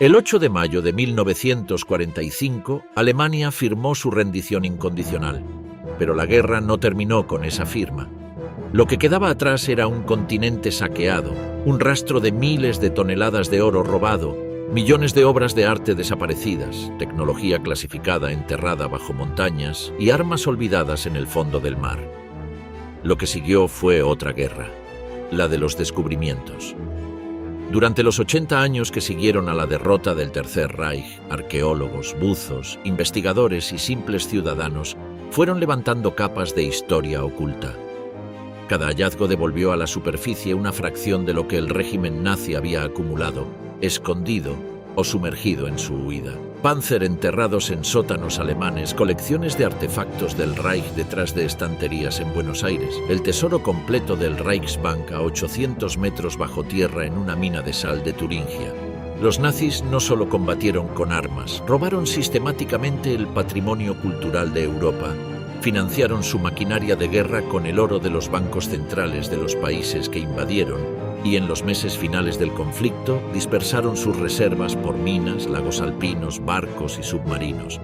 El 8 de mayo de 1945, Alemania firmó su rendición incondicional, pero la guerra no terminó con esa firma. Lo que quedaba atrás era un continente saqueado, un rastro de miles de toneladas de oro robado, millones de obras de arte desaparecidas, tecnología clasificada enterrada bajo montañas y armas olvidadas en el fondo del mar. Lo que siguió fue otra guerra, la de los descubrimientos. Durante los 80 años que siguieron a la derrota del Tercer Reich, arqueólogos, buzos, investigadores y simples ciudadanos fueron levantando capas de historia oculta. Cada hallazgo devolvió a la superficie una fracción de lo que el régimen nazi había acumulado, escondido o sumergido en su huida. Panzer enterrados en sótanos alemanes, colecciones de artefactos del Reich detrás de estanterías en Buenos Aires, el tesoro completo del Reichsbank a 800 metros bajo tierra en una mina de sal de Turingia. Los nazis no solo combatieron con armas, robaron sistemáticamente el patrimonio cultural de Europa, financiaron su maquinaria de guerra con el oro de los bancos centrales de los países que invadieron, y en los meses finales del conflicto dispersaron sus reservas por minas, lagos alpinos, barcos y submarinos.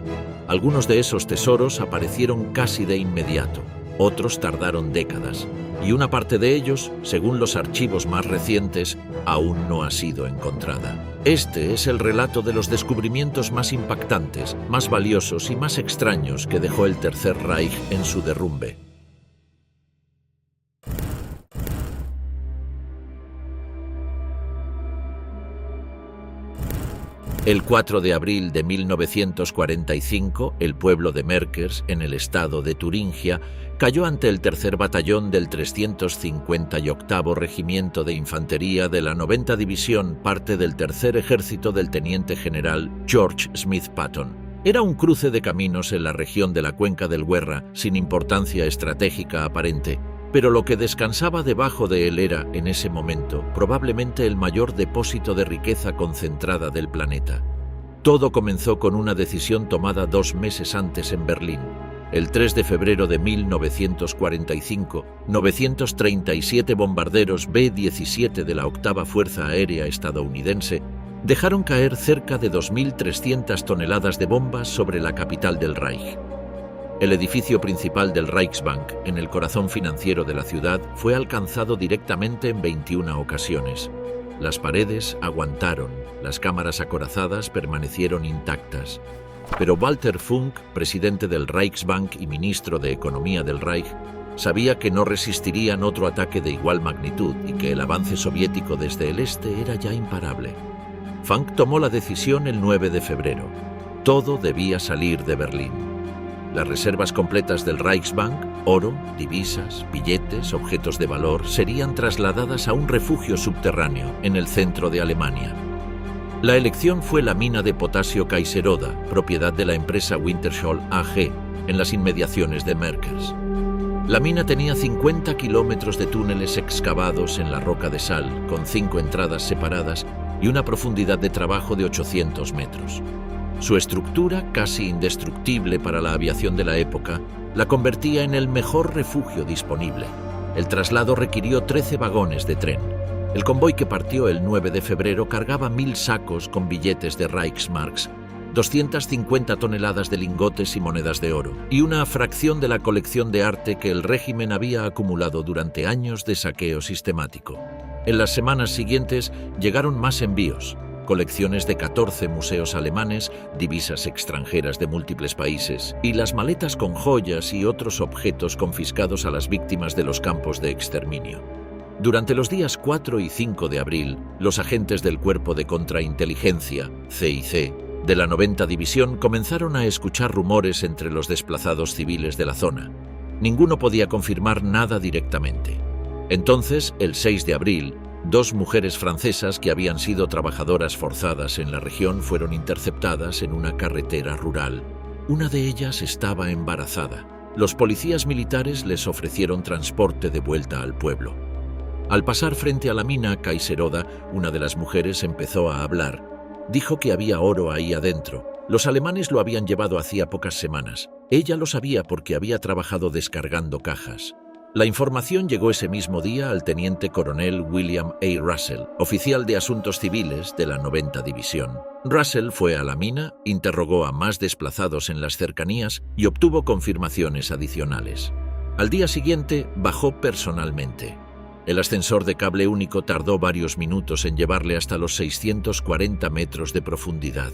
Algunos de esos tesoros aparecieron casi de inmediato, otros tardaron décadas, y una parte de ellos, según los archivos más recientes, aún no ha sido encontrada. Este es el relato de los descubrimientos más impactantes, más valiosos y más extraños que dejó el Tercer Reich en su derrumbe. El 4 de abril de 1945, el pueblo de Merkers, en el estado de Turingia, cayó ante el tercer batallón del 358º Regimiento de Infantería de la 90 División, parte del tercer ejército del teniente general George Smith Patton. Era un cruce de caminos en la región de la cuenca del Guerra, sin importancia estratégica aparente, pero lo que descansaba debajo de él era, en ese momento, probablemente el mayor depósito de riqueza concentrada del planeta. Todo comenzó con una decisión tomada 2 meses antes en Berlín. El 3 de febrero de 1945, 937 bombarderos B-17 de la octava Fuerza Aérea estadounidense dejaron caer cerca de 2.300 toneladas de bombas sobre la capital del Reich. El edificio principal del Reichsbank, en el corazón financiero de la ciudad, fue alcanzado directamente en 21 ocasiones. Las paredes aguantaron, las cámaras acorazadas permanecieron intactas. Pero Walter Funk, presidente del Reichsbank y ministro de Economía del Reich, sabía que no resistirían otro ataque de igual magnitud y que el avance soviético desde el este era ya imparable. Funk tomó la decisión el 9 de febrero. Todo debía salir de Berlín. Las reservas completas del Reichsbank, oro, divisas, billetes, objetos de valor, serían trasladadas a un refugio subterráneo en el centro de Alemania. La elección fue la mina de potasio Kaiseroda, propiedad de la empresa Wintershall AG, en las inmediaciones de Merkers. La mina tenía 50 kilómetros de túneles excavados en la roca de sal, con 5 entradas separadas y una profundidad de trabajo de 800 metros. Su estructura, casi indestructible para la aviación de la época, la convertía en el mejor refugio disponible. El traslado requirió 13 vagones de tren. El convoy que partió el 9 de febrero cargaba 1.000 sacos con billetes de Reichsmarks, 250 toneladas de lingotes y monedas de oro, y una fracción de la colección de arte que el régimen había acumulado durante años de saqueo sistemático. En las semanas siguientes llegaron más envíos. Colecciones de 14 museos alemanes, divisas extranjeras de múltiples países y las maletas con joyas y otros objetos confiscados a las víctimas de los campos de exterminio. Durante los días 4 y 5 de abril, los agentes del Cuerpo de Contrainteligencia, CIC, de la 90 División comenzaron a escuchar rumores entre los desplazados civiles de la zona. Ninguno podía confirmar nada directamente. Entonces, el 6 de abril, 2 mujeres francesas que habían sido trabajadoras forzadas en la región fueron interceptadas en una carretera rural. Una de ellas estaba embarazada. Los policías militares les ofrecieron transporte de vuelta al pueblo. Al pasar frente a la mina Kaiseroda, una de las mujeres empezó a hablar. Dijo que había oro ahí adentro. Los alemanes lo habían llevado hacía pocas semanas. Ella lo sabía porque había trabajado descargando cajas. La información llegó ese mismo día al teniente coronel William A. Russell, oficial de Asuntos Civiles de la 90 División. Russell fue a la mina, interrogó a más desplazados en las cercanías y obtuvo confirmaciones adicionales. Al día siguiente, bajó personalmente. El ascensor de cable único tardó varios minutos en llevarle hasta los 640 metros de profundidad.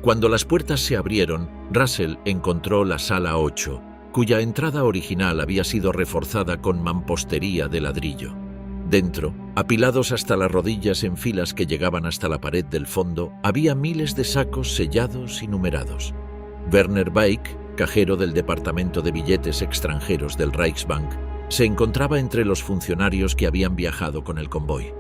Cuando las puertas se abrieron, Russell encontró la sala 8, cuya entrada original había sido reforzada con mampostería de ladrillo. Dentro, apilados hasta las rodillas en filas que llegaban hasta la pared del fondo, había miles de sacos sellados y numerados. Werner Bake, cajero del Departamento de Billetes Extranjeros del Reichsbank, se encontraba entre los funcionarios que habían viajado con el convoy.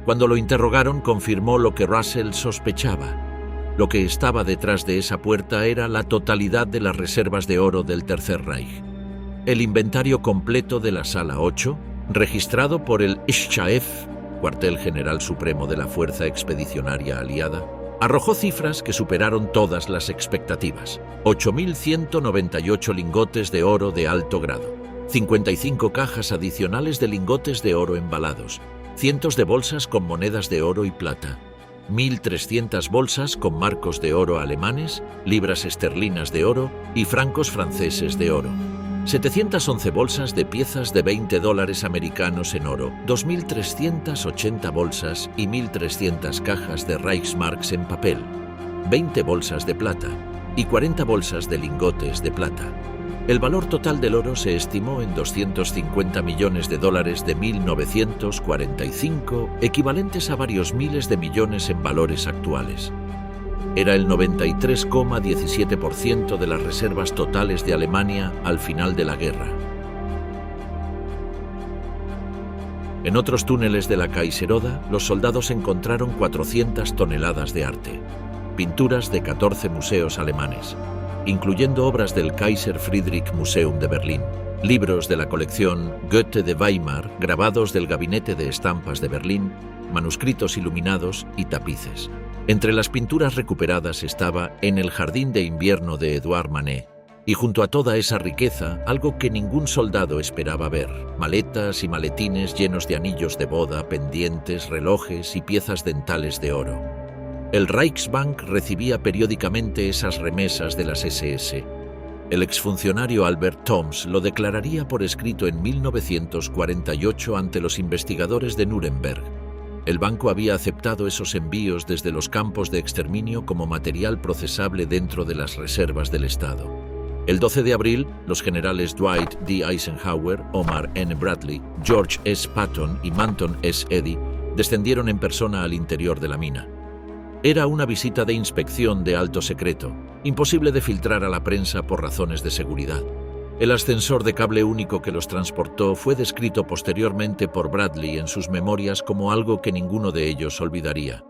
Cuando lo interrogaron, confirmó lo que Russell sospechaba. Lo que estaba detrás de esa puerta era la totalidad de las reservas de oro del Tercer Reich. El inventario completo de la Sala 8, registrado por el Schaef, cuartel general supremo de la Fuerza Expedicionaria Aliada, arrojó cifras que superaron todas las expectativas. 8.198 lingotes de oro de alto grado, 55 cajas adicionales de lingotes de oro embalados, cientos de bolsas con monedas de oro y plata, 1.300 bolsas con marcos de oro alemanes, libras esterlinas de oro y francos franceses de oro, 711 bolsas de piezas de $20 americanos en oro, 2.380 bolsas y 1.300 cajas de Reichsmarks en papel, 20 bolsas de plata y 40 bolsas de lingotes de plata. El valor total del oro se estimó en $250 millones de 1945, equivalentes a varios miles de millones en valores actuales. Era el 93,17% de las reservas totales de Alemania al final de la guerra. En otros túneles de la Kaiseroda, los soldados encontraron 400 toneladas de arte, pinturas de 14 museos alemanes, incluyendo obras del Kaiser Friedrich Museum de Berlín, libros de la colección Goethe de Weimar, grabados del Gabinete de Estampas de Berlín, manuscritos iluminados y tapices. Entre las pinturas recuperadas estaba En el jardín de invierno de Edouard Manet, y junto a toda esa riqueza, algo que ningún soldado esperaba ver: maletas y maletines llenos de anillos de boda, pendientes, relojes y piezas dentales de oro. El Reichsbank recibía periódicamente esas remesas de las SS. El exfuncionario Albert Toms lo declararía por escrito en 1948 ante los investigadores de Nuremberg. El banco había aceptado esos envíos desde los campos de exterminio como material procesable dentro de las reservas del Estado. El 12 de abril, los generales Dwight D. Eisenhower, Omar N. Bradley, George S. Patton y Manton S. Eddy descendieron en persona al interior de la mina. Era una visita de inspección de alto secreto, imposible de filtrar a la prensa por razones de seguridad. El ascensor de cable único que los transportó fue descrito posteriormente por Bradley en sus memorias como algo que ninguno de ellos olvidaría.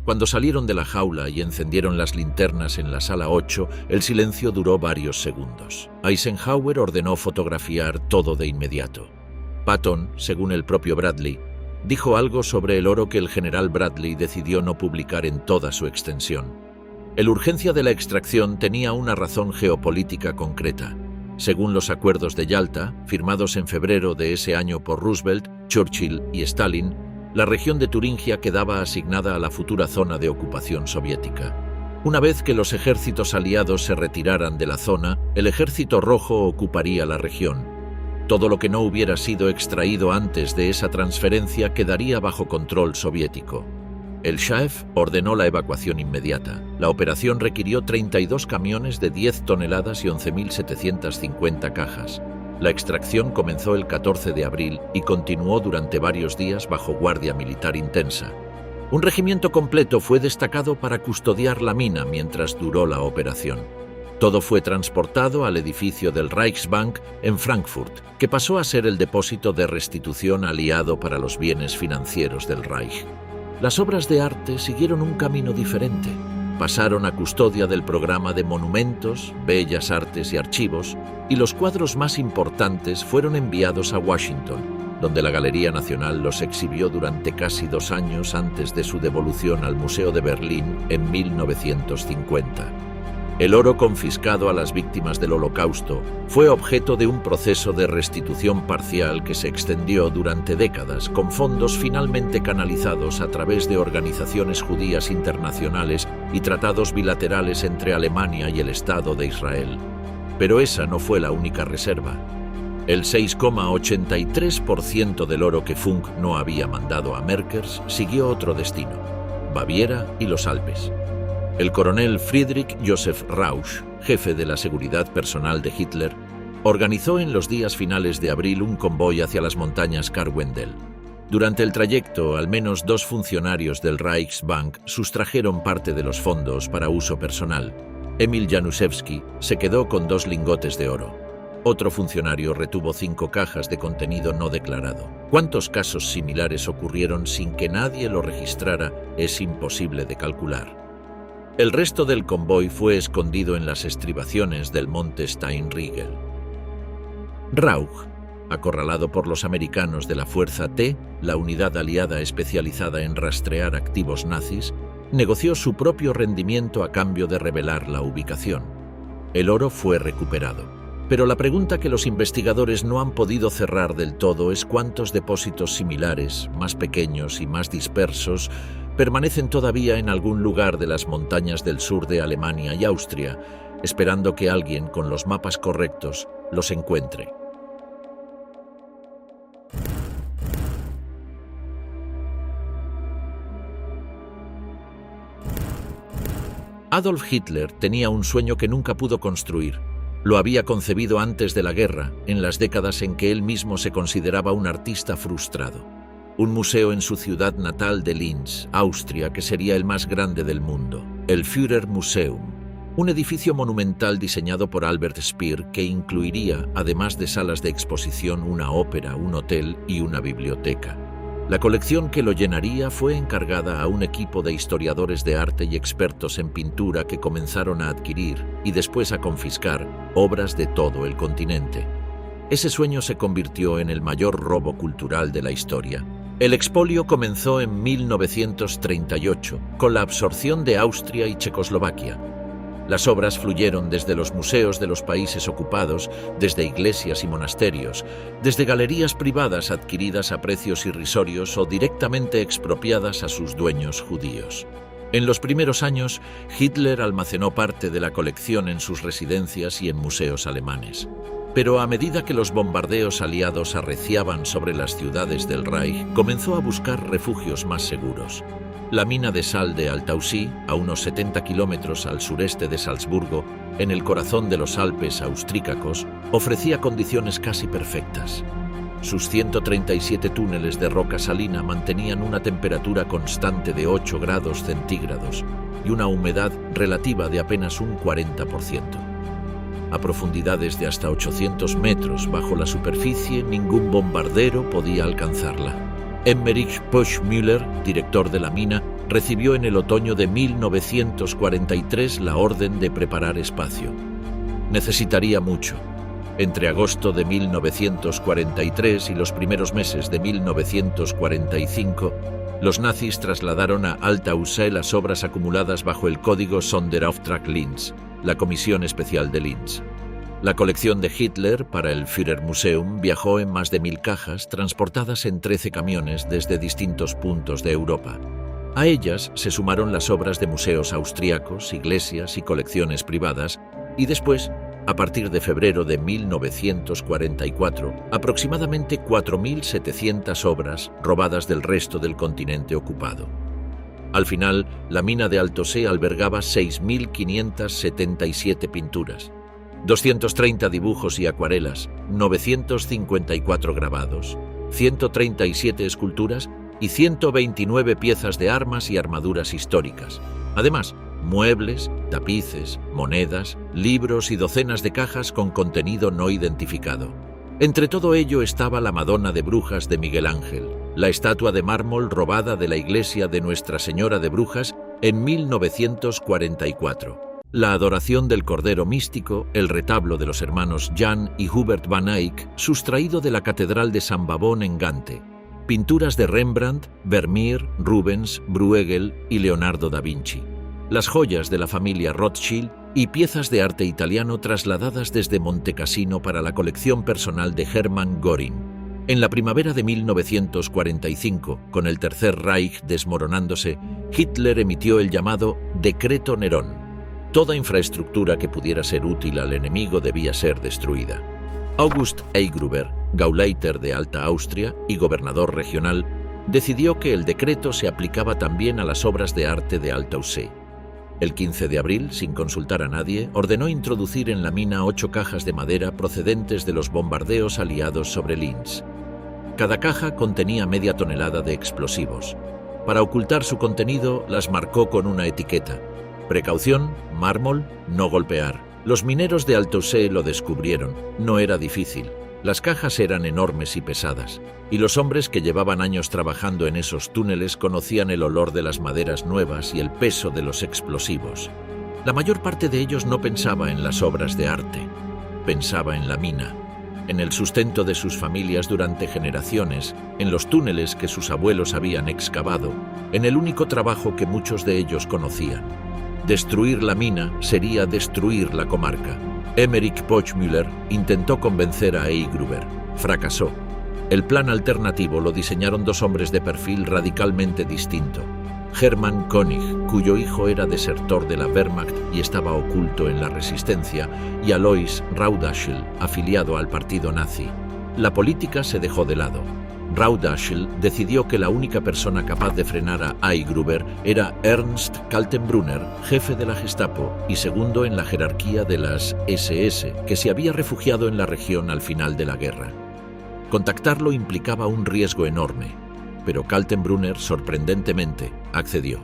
Cuando salieron de la jaula y encendieron las linternas en la sala 8, el silencio duró varios segundos. Eisenhower ordenó fotografiar todo de inmediato. Patton, según el propio Bradley, dijo algo sobre el oro que el general Bradley decidió no publicar en toda su extensión. La urgencia de la extracción tenía una razón geopolítica concreta. Según los acuerdos de Yalta, firmados en febrero de ese año por Roosevelt, Churchill y Stalin, la región de Turingia quedaba asignada a la futura zona de ocupación soviética. Una vez que los ejércitos aliados se retiraran de la zona, el Ejército Rojo ocuparía la región. Todo lo que no hubiera sido extraído antes de esa transferencia quedaría bajo control soviético. El Schaef ordenó la evacuación inmediata. La operación requirió 32 camiones de 10 toneladas y 11.750 cajas. La extracción comenzó el 14 de abril y continuó durante varios días bajo guardia militar intensa. Un regimiento completo fue destacado para custodiar la mina mientras duró la operación. Todo fue transportado al edificio del Reichsbank en Frankfurt, que pasó a ser el depósito de restitución aliado para los bienes financieros del Reich. Las obras de arte siguieron un camino diferente. Pasaron a custodia del programa de monumentos, bellas artes y archivos, y los cuadros más importantes fueron enviados a Washington, donde la Galería Nacional los exhibió durante casi 2 años antes de su devolución al Museo de Berlín en 1950. El oro confiscado a las víctimas del Holocausto fue objeto de un proceso de restitución parcial que se extendió durante décadas, con fondos finalmente canalizados a través de organizaciones judías internacionales y tratados bilaterales entre Alemania y el Estado de Israel. Pero esa no fue la única reserva. El 6,83% del oro que Funk no había mandado a Merkers siguió otro destino: Baviera y los Alpes. El coronel Friedrich Joseph Rausch, jefe de la seguridad personal de Hitler, organizó en los días finales de abril un convoy hacia las montañas Karwendel. Durante el trayecto, al menos 2 funcionarios del Reichsbank sustrajeron parte de los fondos para uso personal. Emil Januszewski se quedó con 2 lingotes de oro. Otro funcionario retuvo 5 cajas de contenido no declarado. ¿Cuántos casos similares ocurrieron sin que nadie lo registrara? Es imposible de calcular. El resto del convoy fue escondido en las estribaciones del monte Steinriegel. Rauch, acorralado por los americanos de la Fuerza T, la unidad aliada especializada en rastrear activos nazis, negoció su propio rendimiento a cambio de revelar la ubicación. El oro fue recuperado. Pero la pregunta que los investigadores no han podido cerrar del todo es cuántos depósitos similares, más pequeños y más dispersos, permanecen todavía en algún lugar de las montañas del sur de Alemania y Austria, esperando que alguien con los mapas correctos los encuentre. Adolf Hitler tenía un sueño que nunca pudo construir. Lo había concebido antes de la guerra, en las décadas en que él mismo se consideraba un artista frustrado. Un museo en su ciudad natal de Linz, Austria, que sería el más grande del mundo, el Führermuseum, un edificio monumental diseñado por Albert Speer que incluiría, además de salas de exposición, una ópera, un hotel y una biblioteca. La colección que lo llenaría fue encargada a un equipo de historiadores de arte y expertos en pintura que comenzaron a adquirir y después a confiscar obras de todo el continente. Ese sueño se convirtió en el mayor robo cultural de la historia. El expolio comenzó en 1938, con la absorción de Austria y Checoslovaquia. Las obras fluyeron desde los museos de los países ocupados, desde iglesias y monasterios, desde galerías privadas adquiridas a precios irrisorios o directamente expropiadas a sus dueños judíos. En los primeros años, Hitler almacenó parte de la colección en sus residencias y en museos alemanes. Pero a medida que los bombardeos aliados arreciaban sobre las ciudades del Reich, comenzó a buscar refugios más seguros. La mina de sal de Altaussee, a unos 70 kilómetros al sureste de Salzburgo, en el corazón de los Alpes austríacos, ofrecía condiciones casi perfectas. Sus 137 túneles de roca salina mantenían una temperatura constante de 8 grados centígrados y una humedad relativa de apenas un 40%. A profundidades de hasta 800 metros bajo la superficie, ningún bombardero podía alcanzarla. Emmerich Puschmüller, director de la mina, recibió en el otoño de 1943 la orden de preparar espacio. Necesitaría mucho. Entre agosto de 1943 y los primeros meses de 1945, los nazis trasladaron a Altaussee las obras acumuladas bajo el código Sonderauftrag Linz, la Comisión Especial de Linz. La colección de Hitler para el Führermuseum viajó en más de 1000 cajas transportadas en 13 camiones desde distintos puntos de Europa. A ellas se sumaron las obras de museos austriacos, iglesias y colecciones privadas, y después, a partir de febrero de 1944, aproximadamente 4.700 obras robadas del resto del continente ocupado. Al final, la mina de Altaussee albergaba 6.577 pinturas, 230 dibujos y acuarelas, 954 grabados, 137 esculturas y 129 piezas de armas y armaduras históricas. Además, muebles, tapices, monedas, libros y docenas de cajas con contenido no identificado. Entre todo ello estaba la Madonna de Brujas de Miguel Ángel, la estatua de mármol robada de la iglesia de Nuestra Señora de Brujas en 1944. La adoración del Cordero Místico, el retablo de los hermanos Jan y Hubert van Eyck, sustraído de la Catedral de San Bavón en Gante, pinturas de Rembrandt, Vermeer, Rubens, Bruegel y Leonardo da Vinci, las joyas de la familia Rothschild y piezas de arte italiano trasladadas desde Montecassino para la colección personal de Hermann Göring. En la primavera de 1945, con el Tercer Reich desmoronándose, Hitler emitió el llamado Decreto Nerón. Toda infraestructura que pudiera ser útil al enemigo debía ser destruida. August Eigruber, Gauleiter de Alta Austria y gobernador regional, decidió que el decreto se aplicaba también a las obras de arte de Altausee. El 15 de abril, sin consultar a nadie, ordenó introducir en la mina 8 cajas de madera procedentes de los bombardeos aliados sobre Linz. Cada caja contenía media tonelada de explosivos. Para ocultar su contenido, las marcó con una etiqueta: precaución, mármol, no golpear. Los mineros de Altausee lo descubrieron. No era difícil. Las cajas eran enormes y pesadas, y los hombres que llevaban años trabajando en esos túneles conocían el olor de las maderas nuevas y el peso de los explosivos. La mayor parte de ellos no pensaba en las obras de arte, pensaba en la mina, en el sustento de sus familias durante generaciones, en los túneles que sus abuelos habían excavado, en el único trabajo que muchos de ellos conocían. Destruir la mina sería destruir la comarca. Emmerich Pochmüller intentó convencer a Eigruber. Fracasó. El plan alternativo lo diseñaron 2 hombres de perfil radicalmente distinto. Hermann König, cuyo hijo era desertor de la Wehrmacht y estaba oculto en la resistencia, y Alois Raudaschel, afiliado al partido nazi. La política se dejó de lado. Raudaschel decidió que la única persona capaz de frenar a Eigruber era Ernst Kaltenbrunner, jefe de la Gestapo y segundo en la jerarquía de las SS, que se había refugiado en la región al final de la guerra. Contactarlo implicaba un riesgo enorme, pero Kaltenbrunner, sorprendentemente, accedió.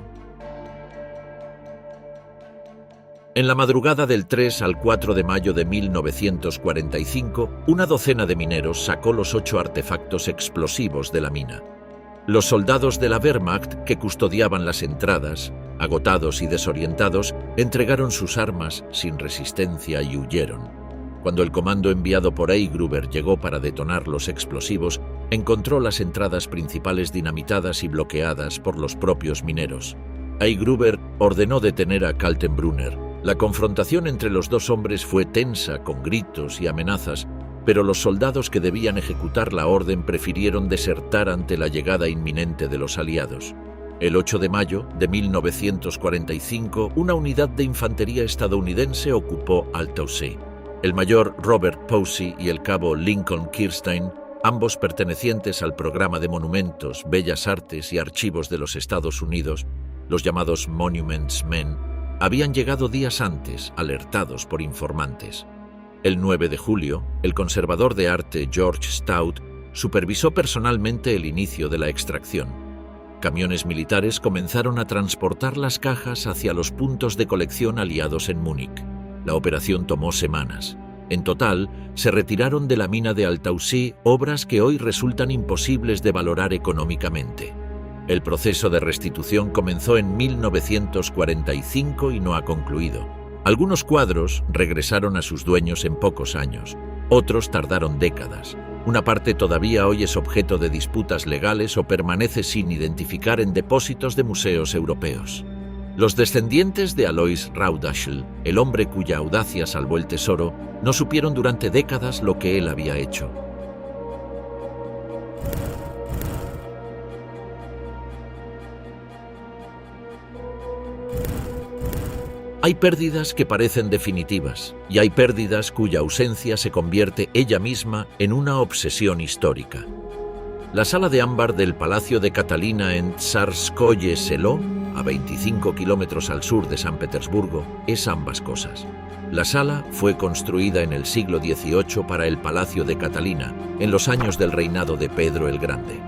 En la madrugada del 3 al 4 de mayo de 1945, una docena de mineros sacó los 8 artefactos explosivos de la mina. Los soldados de la Wehrmacht que custodiaban las entradas, agotados y desorientados, entregaron sus armas sin resistencia y huyeron. Cuando el comando enviado por Eigruber llegó para detonar los explosivos, encontró las entradas principales dinamitadas y bloqueadas por los propios mineros. Eigruber ordenó detener a Kaltenbrunner. La confrontación entre los 2 hombres fue tensa, con gritos y amenazas, pero los soldados que debían ejecutar la orden prefirieron desertar ante la llegada inminente de los aliados. El 8 de mayo de 1945, una unidad de infantería estadounidense ocupó Altausee. El mayor Robert Posey y el cabo Lincoln Kirstein, ambos pertenecientes al programa de monumentos, bellas artes y archivos de los Estados Unidos, los llamados Monuments Men, habían llegado días antes, alertados por informantes. El 9 de julio, el conservador de arte George Stout supervisó personalmente el inicio de la extracción. Camiones militares comenzaron a transportar las cajas hacia los puntos de colección aliados en Múnich. La operación tomó semanas. En total, se retiraron de la mina de Altausee obras que hoy resultan imposibles de valorar económicamente. El proceso de restitución comenzó en 1945 y no ha concluido. Algunos cuadros regresaron a sus dueños en pocos años, otros tardaron décadas. Una parte todavía hoy es objeto de disputas legales o permanece sin identificar en depósitos de museos europeos. Los descendientes de Alois Raudaschel, el hombre cuya audacia salvó el tesoro, no supieron durante décadas lo que él había hecho. Hay pérdidas que parecen definitivas y hay pérdidas cuya ausencia se convierte ella misma en una obsesión histórica. La sala de ámbar del Palacio de Catalina en Tsarskoye Selo, a 25 kilómetros al sur de San Petersburgo, es ambas cosas. La sala fue construida en el siglo XVIII para el Palacio de Catalina, en los años del reinado de Pedro el Grande.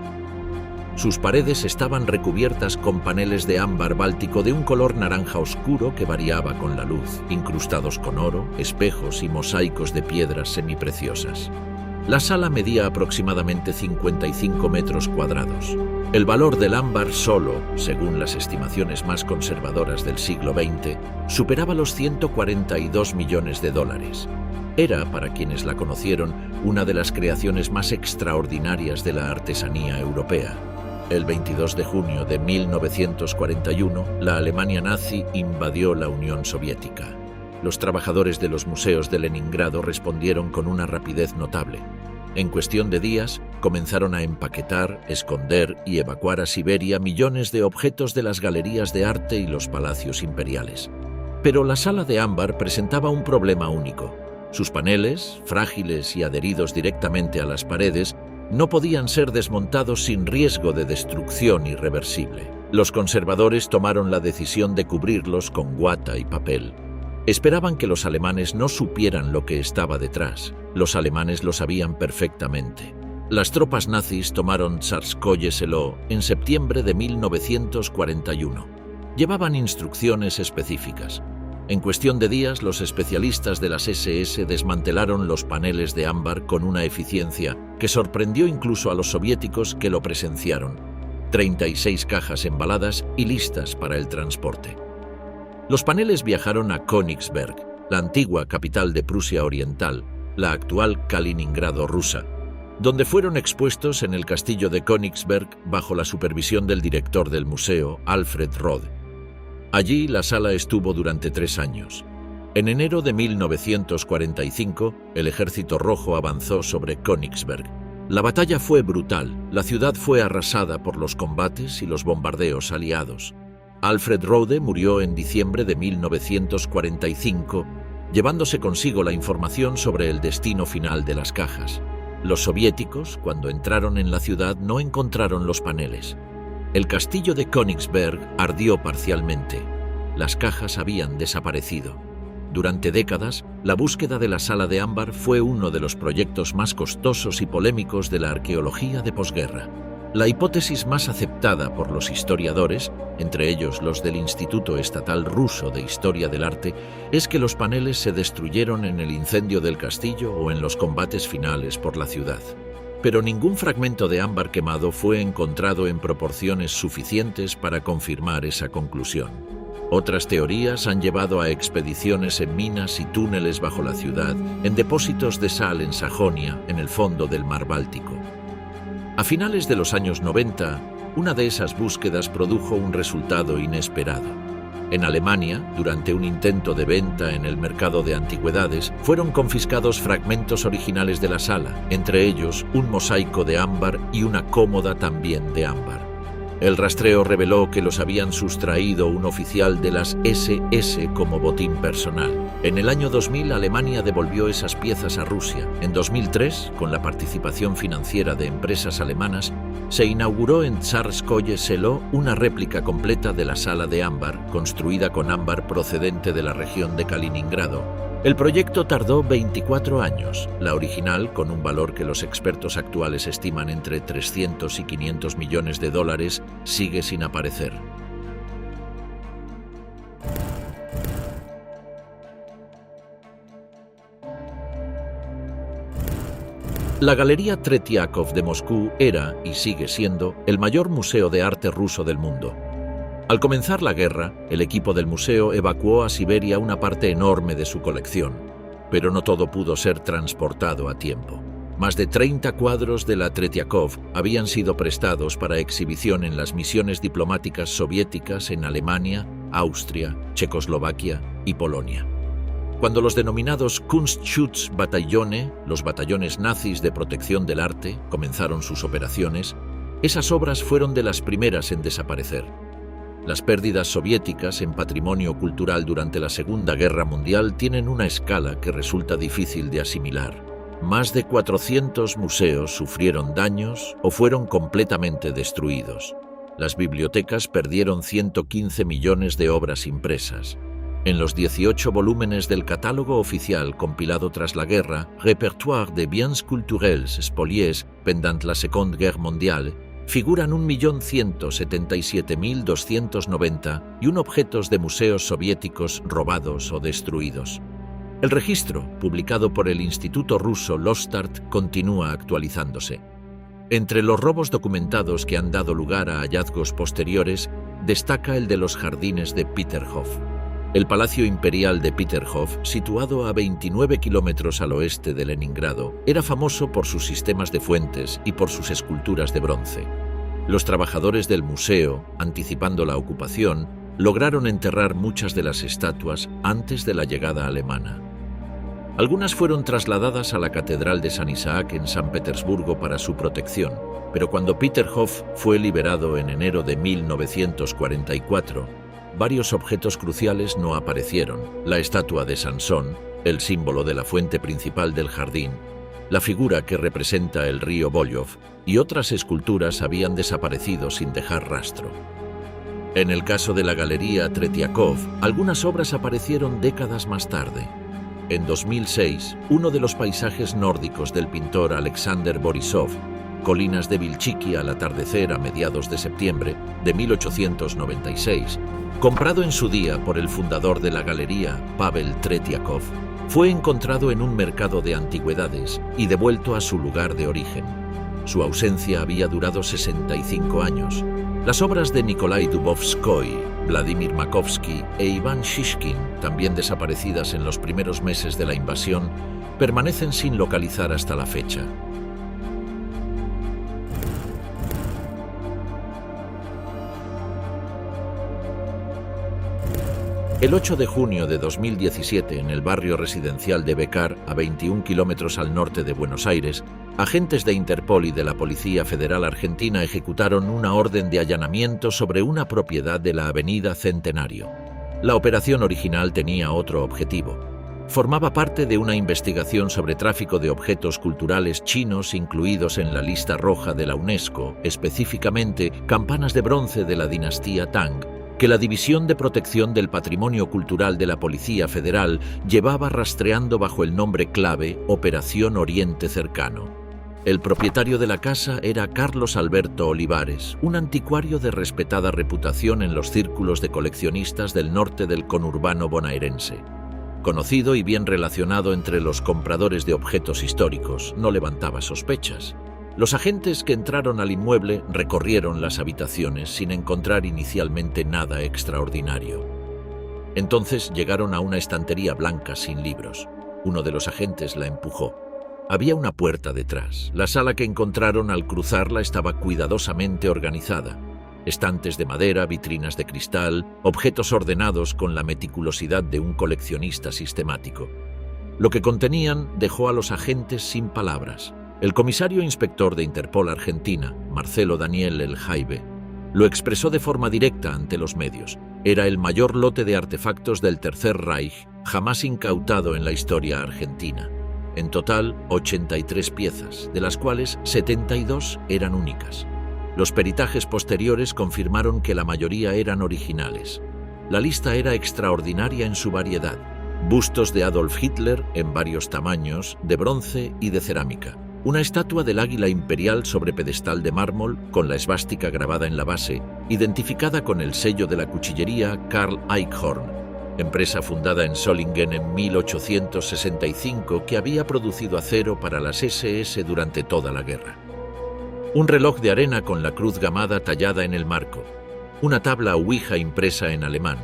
Sus paredes estaban recubiertas con paneles de ámbar báltico de un color naranja oscuro que variaba con la luz, incrustados con oro, espejos y mosaicos de piedras semipreciosas. La sala medía aproximadamente 55 metros cuadrados. El valor del ámbar solo, según las estimaciones más conservadoras del siglo XX, superaba los 142 millones de dólares. Era, para quienes la conocieron, una de las creaciones más extraordinarias de la artesanía europea. El 22 de junio de 1941, la Alemania nazi invadió la Unión Soviética. Los trabajadores de los museos de Leningrado respondieron con una rapidez notable. En cuestión de días, comenzaron a empaquetar, esconder y evacuar a Siberia millones de objetos de las galerías de arte y los palacios imperiales. Pero la sala de ámbar presentaba un problema único. Sus paneles, frágiles y adheridos directamente a las paredes, no podían ser desmontados sin riesgo de destrucción irreversible. Los conservadores tomaron la decisión de cubrirlos con guata y papel. Esperaban que los alemanes no supieran lo que estaba detrás. Los alemanes lo sabían perfectamente. Las tropas nazis tomaron Tsarskoye Selo en septiembre de 1941. Llevaban instrucciones específicas. En cuestión de días, los especialistas de las SS desmantelaron los paneles de ámbar con una eficiencia que sorprendió incluso a los soviéticos que lo presenciaron. 36 cajas embaladas y listas para el transporte. Los paneles viajaron a Königsberg, la antigua capital de Prusia Oriental, la actual Kaliningrado rusa, donde fueron expuestos en el castillo de Königsberg bajo la supervisión del director del museo, Alfred Rode. Allí la sala estuvo durante 3 años. En enero de 1945, el Ejército Rojo avanzó sobre Königsberg. La batalla fue brutal, la ciudad fue arrasada por los combates y los bombardeos aliados. Alfred Rode murió en diciembre de 1945, llevándose consigo la información sobre el destino final de las cajas. Los soviéticos, cuando entraron en la ciudad, no encontraron los paneles. El castillo de Königsberg ardió parcialmente. Las cajas habían desaparecido. Durante décadas, la búsqueda de la sala de ámbar fue uno de los proyectos más costosos y polémicos de la arqueología de posguerra. La hipótesis más aceptada por los historiadores, entre ellos los del Instituto Estatal Ruso de Historia del Arte, es que los paneles se destruyeron en el incendio del castillo o en los combates finales por la ciudad. Pero ningún fragmento de ámbar quemado fue encontrado en proporciones suficientes para confirmar esa conclusión. Otras teorías han llevado a expediciones en minas y túneles bajo la ciudad, en depósitos de sal en Sajonia, en el fondo del mar Báltico. A finales de los años 90, una de esas búsquedas produjo un resultado inesperado. En Alemania, durante un intento de venta en el mercado de antigüedades, fueron confiscados fragmentos originales de la sala, entre ellos un mosaico de ámbar y una cómoda también de ámbar. El rastreo reveló que los habían sustraído un oficial de las SS como botín personal. En el año 2000, Alemania devolvió esas piezas a Rusia. En 2003, con la participación financiera de empresas alemanas, se inauguró en Tsarskoye Selo una réplica completa de la sala de ámbar, construida con ámbar procedente de la región de Kaliningrado. El proyecto tardó 24 años. La original, con un valor que los expertos actuales estiman entre 300 y 500 millones de dólares, sigue sin aparecer. La Galería Tretiakov de Moscú era, y sigue siendo, el mayor museo de arte ruso del mundo. Al comenzar la guerra, el equipo del museo evacuó a Siberia una parte enorme de su colección, pero no todo pudo ser transportado a tiempo. Más de 30 cuadros de la Tretiakov habían sido prestados para exhibición en las misiones diplomáticas soviéticas en Alemania, Austria, Checoslovaquia y Polonia. Cuando los denominados Kunstschutzbataillone, los batallones nazis de protección del arte, comenzaron sus operaciones, esas obras fueron de las primeras en desaparecer. Las pérdidas soviéticas en patrimonio cultural durante la Segunda Guerra Mundial tienen una escala que resulta difícil de asimilar. Más de 400 museos sufrieron daños o fueron completamente destruidos. Las bibliotecas perdieron 115 millones de obras impresas. En los 18 volúmenes del catálogo oficial compilado tras la guerra, Répertoire de biens culturels spoliés pendant la Seconde Guerre mondiale, figuran 1.177.291 objetos de museos soviéticos robados o destruidos. El registro, publicado por el Instituto Ruso Lostart, continúa actualizándose. Entre los robos documentados que han dado lugar a hallazgos posteriores, destaca el de los jardines de Peterhof. El Palacio Imperial de Peterhof, situado a 29 kilómetros al oeste de Leningrado, era famoso por sus sistemas de fuentes y por sus esculturas de bronce. Los trabajadores del museo, anticipando la ocupación, lograron enterrar muchas de las estatuas antes de la llegada alemana. Algunas fueron trasladadas a la Catedral de San Isaac en San Petersburgo para su protección, pero cuando Peter Hof fue liberado en enero de 1944, varios objetos cruciales no aparecieron: la estatua de Sansón, el símbolo de la fuente principal del jardín, la figura que representa el río Volyov y otras esculturas habían desaparecido sin dejar rastro. En el caso de la Galería Tretiakov, algunas obras aparecieron décadas más tarde. En 2006, uno de los paisajes nórdicos del pintor Alexander Borisov, Colinas de Vilchiki al atardecer a mediados de septiembre de 1896, comprado en su día por el fundador de la galería, Pavel Tretiakov, fue encontrado en un mercado de antigüedades y devuelto a su lugar de origen. Su ausencia había durado 65 años. Las obras de Nikolai Dubovskoy, Vladimir Makovsky e Iván Shishkin, también desaparecidas en los primeros meses de la invasión, permanecen sin localizar hasta la fecha. El 8 de junio de 2017, en el barrio residencial de Bekar, a 21 kilómetros al norte de Buenos Aires, agentes de Interpol y de la Policía Federal Argentina ejecutaron una orden de allanamiento sobre una propiedad de la Avenida Centenario. La operación original tenía otro objetivo. Formaba parte de una investigación sobre tráfico de objetos culturales chinos incluidos en la lista roja de la UNESCO, específicamente campanas de bronce de la dinastía Tang, que la División de Protección del Patrimonio Cultural de la Policía Federal llevaba rastreando bajo el nombre clave Operación Oriente Cercano. El propietario de la casa era Carlos Alberto Olivares, un anticuario de respetada reputación en los círculos de coleccionistas del norte del conurbano bonaerense. Conocido y bien relacionado entre los compradores de objetos históricos, no levantaba sospechas. Los agentes que entraron al inmueble recorrieron las habitaciones sin encontrar inicialmente nada extraordinario. Entonces llegaron a una estantería blanca sin libros. Uno de los agentes la empujó. Había una puerta detrás. La sala que encontraron al cruzarla estaba cuidadosamente organizada. Estantes de madera, vitrinas de cristal, objetos ordenados con la meticulosidad de un coleccionista sistemático. Lo que contenían dejó a los agentes sin palabras. El comisario inspector de Interpol Argentina, Marcelo Daniel El Jaibe, lo expresó de forma directa ante los medios. Era el mayor lote de artefactos del Tercer Reich jamás incautado en la historia argentina. En total, 83 piezas, de las cuales 72 eran únicas. Los peritajes posteriores confirmaron que la mayoría eran originales. La lista era extraordinaria en su variedad. Bustos de Adolf Hitler en varios tamaños, de bronce y de cerámica. Una estatua del águila imperial sobre pedestal de mármol, con la esvástica grabada en la base, identificada con el sello de la cuchillería Karl Eichhorn, empresa fundada en Solingen en 1865 que había producido acero para las SS durante toda la guerra. Un reloj de arena con la cruz gamada tallada en el marco. Una tabla Ouija impresa en alemán.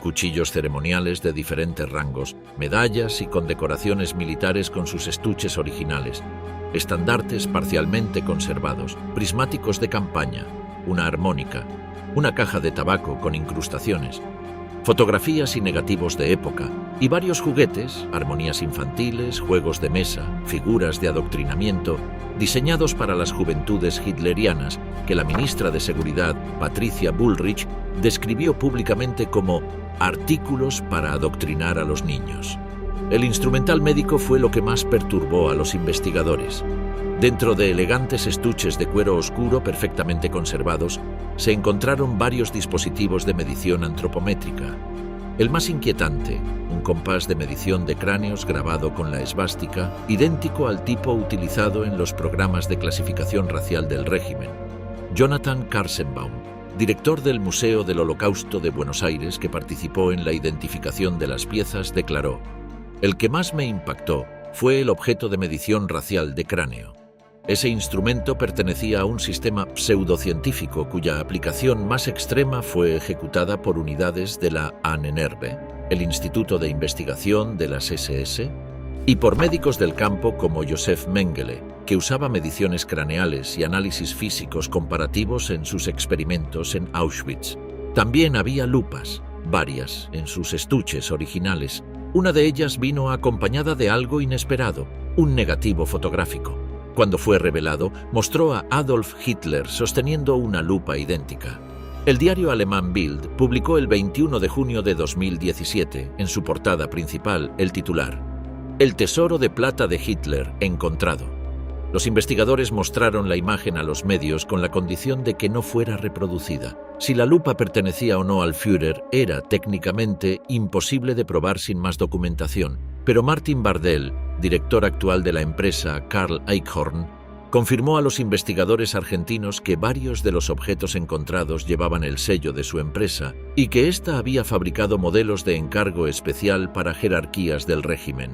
Cuchillos ceremoniales de diferentes rangos, medallas y condecoraciones militares con sus estuches originales, estandartes parcialmente conservados, prismáticos de campaña, una armónica, una caja de tabaco con incrustaciones, fotografías y negativos de época, y varios juguetes, armonías infantiles, juegos de mesa, figuras de adoctrinamiento, diseñados para las juventudes hitlerianas que la ministra de Seguridad, Patricia Bullrich, describió públicamente como artículos para adoctrinar a los niños. El instrumental médico fue lo que más perturbó a los investigadores. Dentro de elegantes estuches de cuero oscuro perfectamente conservados, se encontraron varios dispositivos de medición antropométrica. El más inquietante, un compás de medición de cráneos grabado con la esvástica, idéntico al tipo utilizado en los programas de clasificación racial del régimen. Jonathan Karzenbaum, director del Museo del Holocausto de Buenos Aires, que participó en la identificación de las piezas, declaró: "El que más me impactó fue el objeto de medición racial de cráneo. Ese instrumento pertenecía a un sistema pseudocientífico cuya aplicación más extrema fue ejecutada por unidades de la ANNERVE, el Instituto de Investigación de las SS, y por médicos del campo como Josef Mengele, que usaba mediciones craneales y análisis físicos comparativos en sus experimentos en Auschwitz. También había lupas, varias en sus estuches originales. Una de ellas vino acompañada de algo inesperado, un negativo fotográfico. Cuando fue revelado, mostró a Adolf Hitler sosteniendo una lupa idéntica. El diario alemán Bild publicó el 21 de junio de 2017, en su portada principal, el titular: "El tesoro de plata de Hitler encontrado". Los investigadores mostraron la imagen a los medios con la condición de que no fuera reproducida. Si la lupa pertenecía o no al Führer era técnicamente imposible de probar sin más documentación, pero Martin Bardell, director actual de la empresa Carl Eichhorn, confirmó a los investigadores argentinos que varios de los objetos encontrados llevaban el sello de su empresa y que ésta había fabricado modelos de encargo especial para jerarquías del régimen.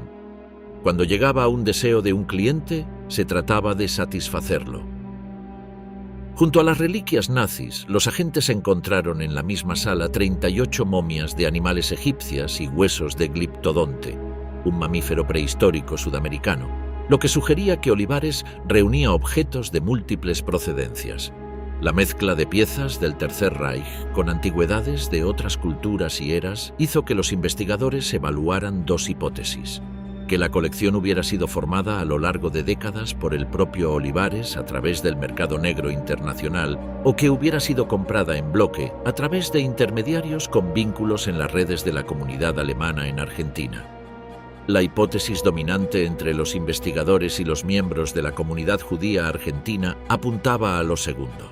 Cuando llegaba un deseo de un cliente, se trataba de satisfacerlo. Junto a las reliquias nazis, los agentes encontraron en la misma sala 38 momias de animales egipcias y huesos de gliptodonte, un mamífero prehistórico sudamericano, lo que sugería que Olivares reunía objetos de múltiples procedencias. La mezcla de piezas del Tercer Reich con antigüedades de otras culturas y eras hizo que los investigadores evaluaran dos hipótesis: que la colección hubiera sido formada a lo largo de décadas por el propio Olivares a través del mercado negro internacional, o que hubiera sido comprada en bloque a través de intermediarios con vínculos en las redes de la comunidad alemana en Argentina. La hipótesis dominante entre los investigadores y los miembros de la comunidad judía argentina apuntaba a lo segundo.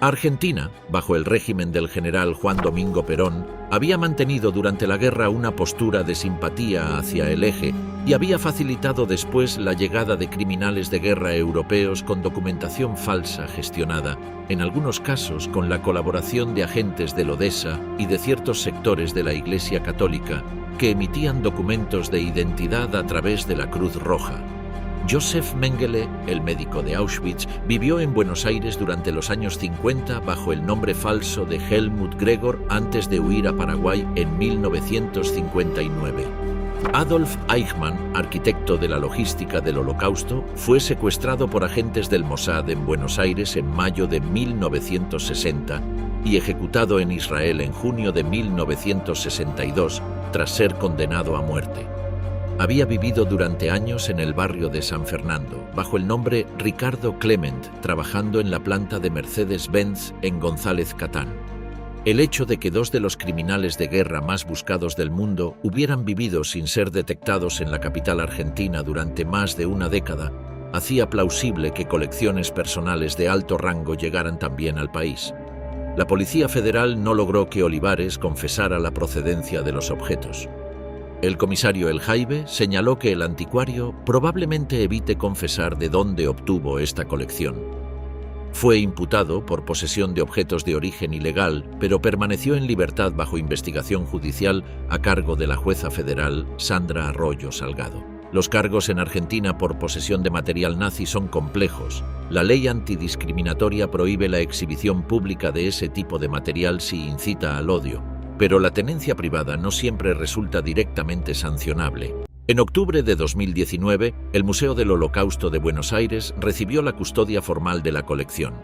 Argentina, bajo el régimen del general Juan Domingo Perón, había mantenido durante la guerra una postura de simpatía hacia el Eje y había facilitado después la llegada de criminales de guerra europeos con documentación falsa gestionada, en algunos casos con la colaboración de agentes del Odessa y de ciertos sectores de la Iglesia Católica que emitían documentos de identidad a través de la Cruz Roja. Josef Mengele, el médico de Auschwitz, vivió en Buenos Aires durante los años 50 bajo el nombre falso de Helmut Gregor antes de huir a Paraguay en 1959. Adolf Eichmann, arquitecto de la logística del Holocausto, fue secuestrado por agentes del Mossad en Buenos Aires en mayo de 1960 y ejecutado en Israel en junio de 1962 tras ser condenado a muerte. Había vivido durante años en el barrio de San Fernando, bajo el nombre Ricardo Clement, trabajando en la planta de Mercedes-Benz en González Catán. El hecho de que dos de los criminales de guerra más buscados del mundo hubieran vivido sin ser detectados en la capital argentina durante más de una década hacía plausible que colecciones personales de alto rango llegaran también al país. La Policía Federal no logró que Olivares confesara la procedencia de los objetos. El comisario El Jaibe señaló que el anticuario probablemente evite confesar de dónde obtuvo esta colección. Fue imputado por posesión de objetos de origen ilegal, pero permaneció en libertad bajo investigación judicial a cargo de la jueza federal Sandra Arroyo Salgado. Los cargos en Argentina por posesión de material nazi son complejos. La ley antidiscriminatoria prohíbe la exhibición pública de ese tipo de material si incita al odio, pero la tenencia privada no siempre resulta directamente sancionable. En octubre de 2019, el Museo del Holocausto de Buenos Aires recibió la custodia formal de la colección.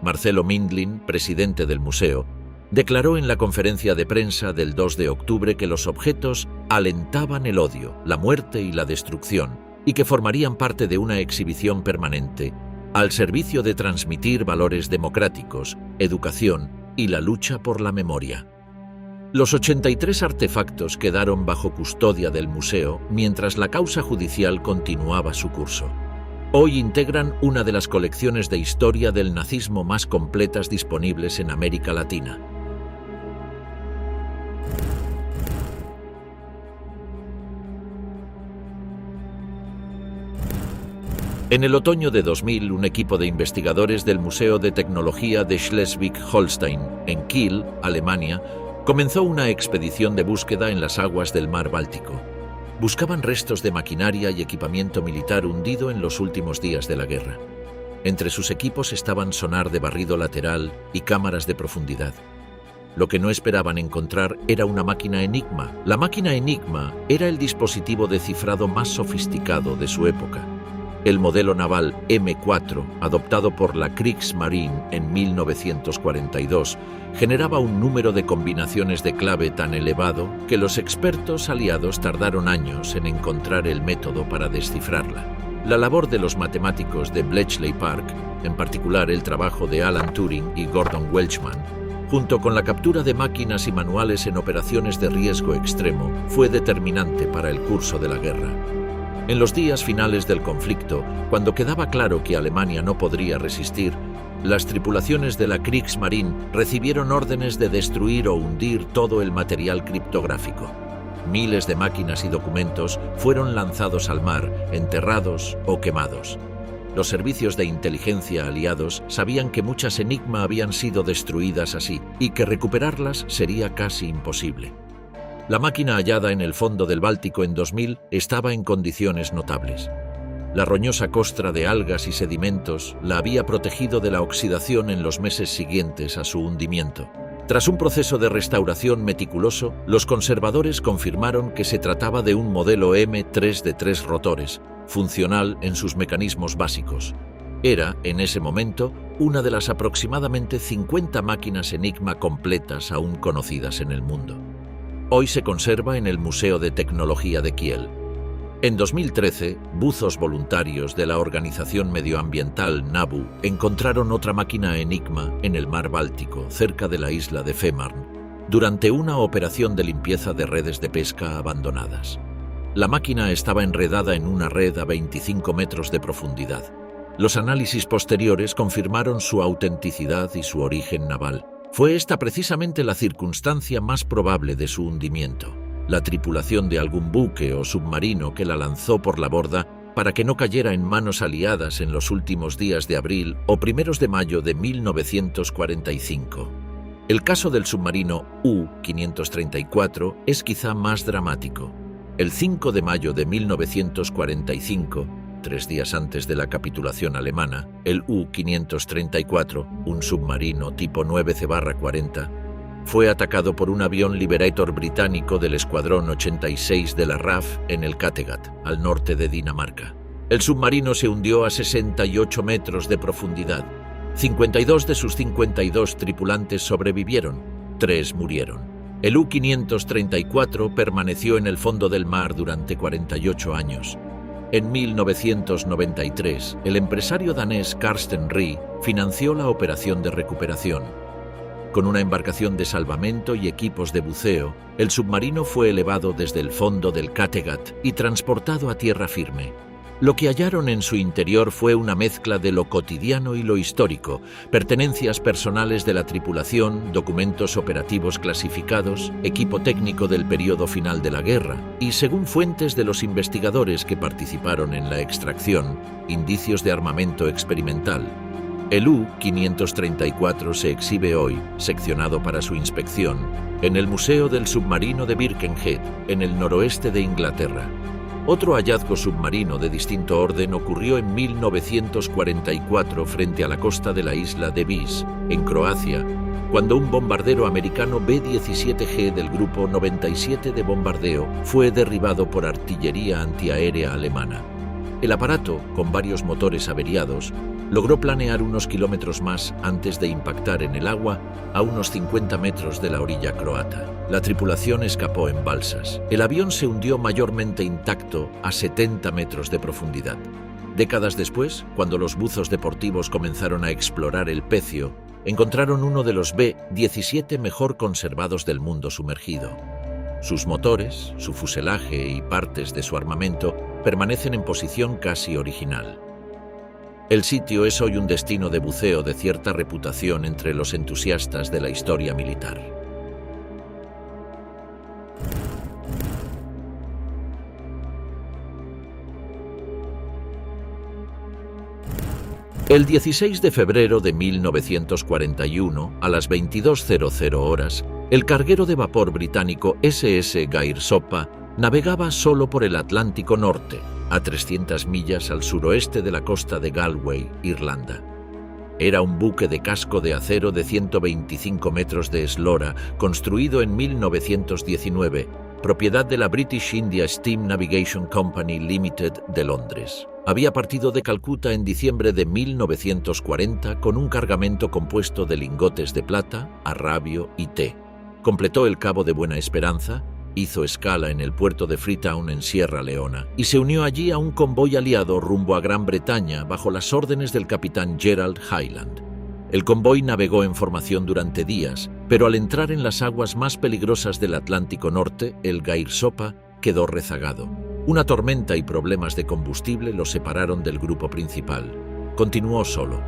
Marcelo Mindlin, presidente del museo, declaró en la conferencia de prensa del 2 de octubre que los objetos alentaban el odio, la muerte y la destrucción, y que formarían parte de una exhibición permanente, al servicio de transmitir valores democráticos, educación y la lucha por la memoria. Los 83 artefactos quedaron bajo custodia del museo mientras la causa judicial continuaba su curso. Hoy integran una de las colecciones de historia del nazismo más completas disponibles en América Latina. En el otoño de 2000, un equipo de investigadores del Museo de Tecnología de Schleswig-Holstein, en Kiel, Alemania, comenzó una expedición de búsqueda en las aguas del mar Báltico. Buscaban restos de maquinaria y equipamiento militar hundido en los últimos días de la guerra. Entre sus equipos estaban sonar de barrido lateral y cámaras de profundidad. Lo que no esperaban encontrar era una máquina Enigma. La máquina Enigma era el dispositivo de cifrado más sofisticado de su época. El modelo naval M4, adoptado por la Kriegsmarine en 1942, generaba un número de combinaciones de clave tan elevado que los expertos aliados tardaron años en encontrar el método para descifrarla. La labor de los matemáticos de Bletchley Park, en particular el trabajo de Alan Turing y Gordon Welchman, junto con la captura de máquinas y manuales en operaciones de riesgo extremo, fue determinante para el curso de la guerra. En los días finales del conflicto, cuando quedaba claro que Alemania no podría resistir, las tripulaciones de la Kriegsmarine recibieron órdenes de destruir o hundir todo el material criptográfico. Miles de máquinas y documentos fueron lanzados al mar, enterrados o quemados. Los servicios de inteligencia aliados sabían que muchas Enigma habían sido destruidas así y que recuperarlas sería casi imposible. La máquina hallada en el fondo del Báltico en 2000 estaba en condiciones notables. La roñosa costra de algas y sedimentos la había protegido de la oxidación en los meses siguientes a su hundimiento. Tras un proceso de restauración meticuloso, los conservadores confirmaron que se trataba de un modelo M3 de 3 rotores, funcional en sus mecanismos básicos. Era, en ese momento, una de las aproximadamente 50 máquinas Enigma completas aún conocidas en el mundo. Hoy se conserva en el Museo de Tecnología de Kiel. En 2013, buzos voluntarios de la organización medioambiental NABU encontraron otra máquina Enigma en el mar Báltico, cerca de la isla de Fehmarn, durante una operación de limpieza de redes de pesca abandonadas. La máquina estaba enredada en una red a 25 metros de profundidad. Los análisis posteriores confirmaron su autenticidad y su origen naval. Fue esta precisamente la circunstancia más probable de su hundimiento. La tripulación de algún buque o submarino que la lanzó por la borda para que no cayera en manos aliadas en los últimos días de abril o primeros de mayo de 1945. El caso del submarino U-534 es quizá más dramático. El 5 de mayo de 1945, 3 días antes de la capitulación alemana, el U-534, un submarino tipo 9C-40, fue atacado por un avión Liberator británico del Escuadrón 86 de la RAF en el Kattegat, al norte de Dinamarca. El submarino se hundió a 68 metros de profundidad. 52 de sus 52 tripulantes sobrevivieron, 3 murieron. El U-534 permaneció en el fondo del mar durante 48 años. En 1993, el empresario danés Carsten Rye financió la operación de recuperación. Con una embarcación de salvamento y equipos de buceo, el submarino fue elevado desde el fondo del Kattegat y transportado a tierra firme. Lo que hallaron en su interior fue una mezcla de lo cotidiano y lo histórico, pertenencias personales de la tripulación, documentos operativos clasificados, equipo técnico del periodo final de la guerra y, según fuentes de los investigadores que participaron en la extracción, indicios de armamento experimental. El U-534 se exhibe hoy, seccionado para su inspección, en el Museo del Submarino de Birkenhead, en el noroeste de Inglaterra. Otro hallazgo submarino de distinto orden ocurrió en 1944 frente a la costa de la isla de Vis, en Croacia, cuando un bombardero americano B-17G del Grupo 97 de bombardeo fue derribado por artillería antiaérea alemana. El aparato, con varios motores averiados, logró planear unos kilómetros más antes de impactar en el agua a unos 50 metros de la orilla croata. La tripulación escapó en balsas. El avión se hundió mayormente intacto a 70 metros de profundidad. Décadas después, cuando los buzos deportivos comenzaron a explorar el pecio, encontraron uno de los B-17 mejor conservados del mundo sumergido. Sus motores, su fuselaje y partes de su armamento permanecen en posición casi original. El sitio es hoy un destino de buceo de cierta reputación entre los entusiastas de la historia militar. El 16 de febrero de 1941, a las 22:00 horas, el carguero de vapor británico SS Gair-Soppa navegaba solo por el Atlántico Norte, a 300 millas al suroeste de la costa de Galway, Irlanda. Era un buque de casco de acero de 125 metros de eslora, construido en 1919, propiedad de la British India Steam Navigation Company Limited de Londres. Había partido de Calcuta en diciembre de 1940 con un cargamento compuesto de lingotes de plata, arrabio y té. Completó el Cabo de Buena Esperanza, hizo escala en el puerto de Freetown en Sierra Leona y se unió allí a un convoy aliado rumbo a Gran Bretaña bajo las órdenes del capitán Gerald Highland. El convoy navegó en formación durante días, pero al entrar en las aguas más peligrosas del Atlántico Norte, el Gair Sopa quedó rezagado. Una tormenta y problemas de combustible lo separaron del grupo principal. Continuó solo.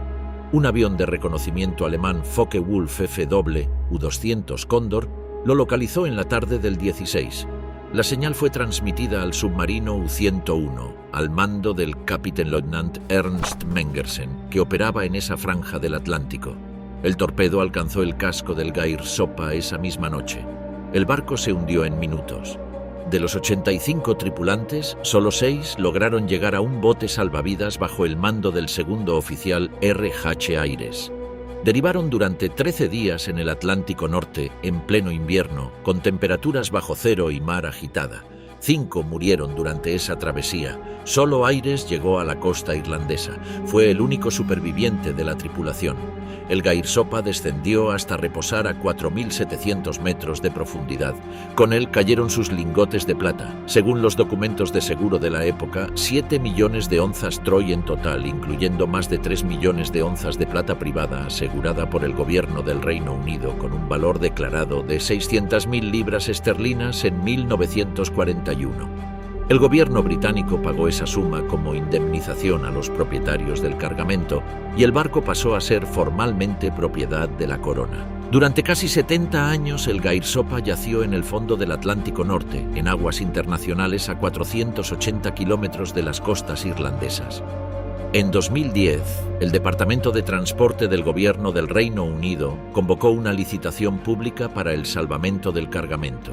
Un avión de reconocimiento alemán Focke-Wulf FW U-200 Cóndor lo localizó en la tarde del 16. La señal fue transmitida al submarino U-101, al mando del Kapitänleutnant Ernst Mengersen, que operaba en esa franja del Atlántico. El torpedo alcanzó el casco del Gair Sopa esa misma noche. El barco se hundió en minutos. De los 85 tripulantes, solo 6 lograron llegar a un bote salvavidas bajo el mando del segundo oficial R.H. Ayres. Derivaron durante 13 días en el Atlántico Norte, en pleno invierno, con temperaturas bajo cero y mar agitada. 5 murieron durante esa travesía. Solo Ayres llegó a la costa irlandesa. Fue el único superviviente de la tripulación. El Gair Sopa descendió hasta reposar a 4.700 metros de profundidad. Con él cayeron sus lingotes de plata. Según los documentos de seguro de la época, 7 millones de onzas Troy en total, incluyendo más de 3 millones de onzas de plata privada asegurada por el gobierno del Reino Unido con un valor declarado de 600.000 libras esterlinas en 1941. El gobierno británico pagó esa suma como indemnización a los propietarios del cargamento y el barco pasó a ser formalmente propiedad de la corona. Durante casi 70 años el Gair Sopa yació en el fondo del Atlántico Norte, en aguas internacionales a 480 kilómetros de las costas irlandesas. En 2010, el Departamento de Transporte del Gobierno del Reino Unido convocó una licitación pública para el salvamento del cargamento.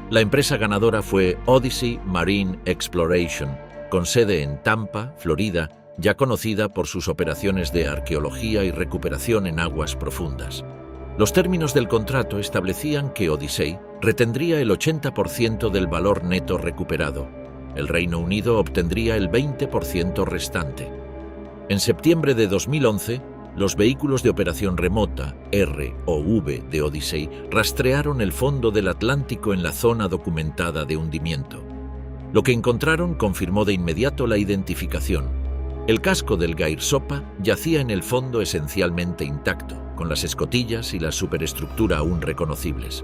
La empresa ganadora fue Odyssey Marine Exploration, con sede en Tampa, Florida, ya conocida por sus operaciones de arqueología y recuperación en aguas profundas. Los términos del contrato establecían que Odyssey retendría el 80% del valor neto recuperado. El Reino Unido obtendría el 20% restante. En septiembre de 2011, los vehículos de operación remota, ROV de Odyssey, rastrearon el fondo del Atlántico en la zona documentada de hundimiento. Lo que encontraron confirmó de inmediato la identificación. El casco del Gair Sopa yacía en el fondo esencialmente intacto, con las escotillas y la superestructura aún reconocibles.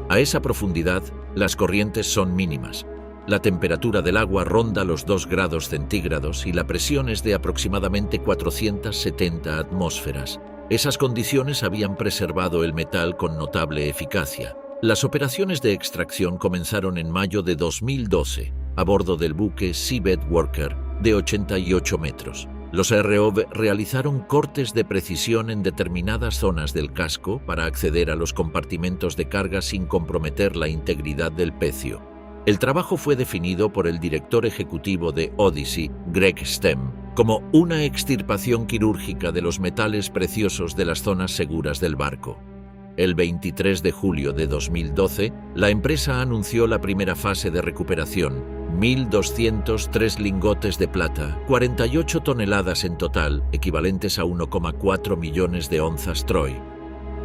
A esa profundidad, las corrientes son mínimas. La temperatura del agua ronda los 2 grados centígrados y la presión es de aproximadamente 470 atmósferas. Esas condiciones habían preservado el metal con notable eficacia. Las operaciones de extracción comenzaron en mayo de 2012, a bordo del buque Seabed Worker, de 88 metros. Los ROV realizaron cortes de precisión en determinadas zonas del casco para acceder a los compartimentos de carga sin comprometer la integridad del pecio. El trabajo fue definido por el director ejecutivo de Odyssey, Greg Stem, como una extirpación quirúrgica de los metales preciosos de las zonas seguras del barco. El 23 de julio de 2012, la empresa anunció la primera fase de recuperación, 1.203 lingotes de plata, 48 toneladas en total, equivalentes a 1,4 millones de onzas Troy.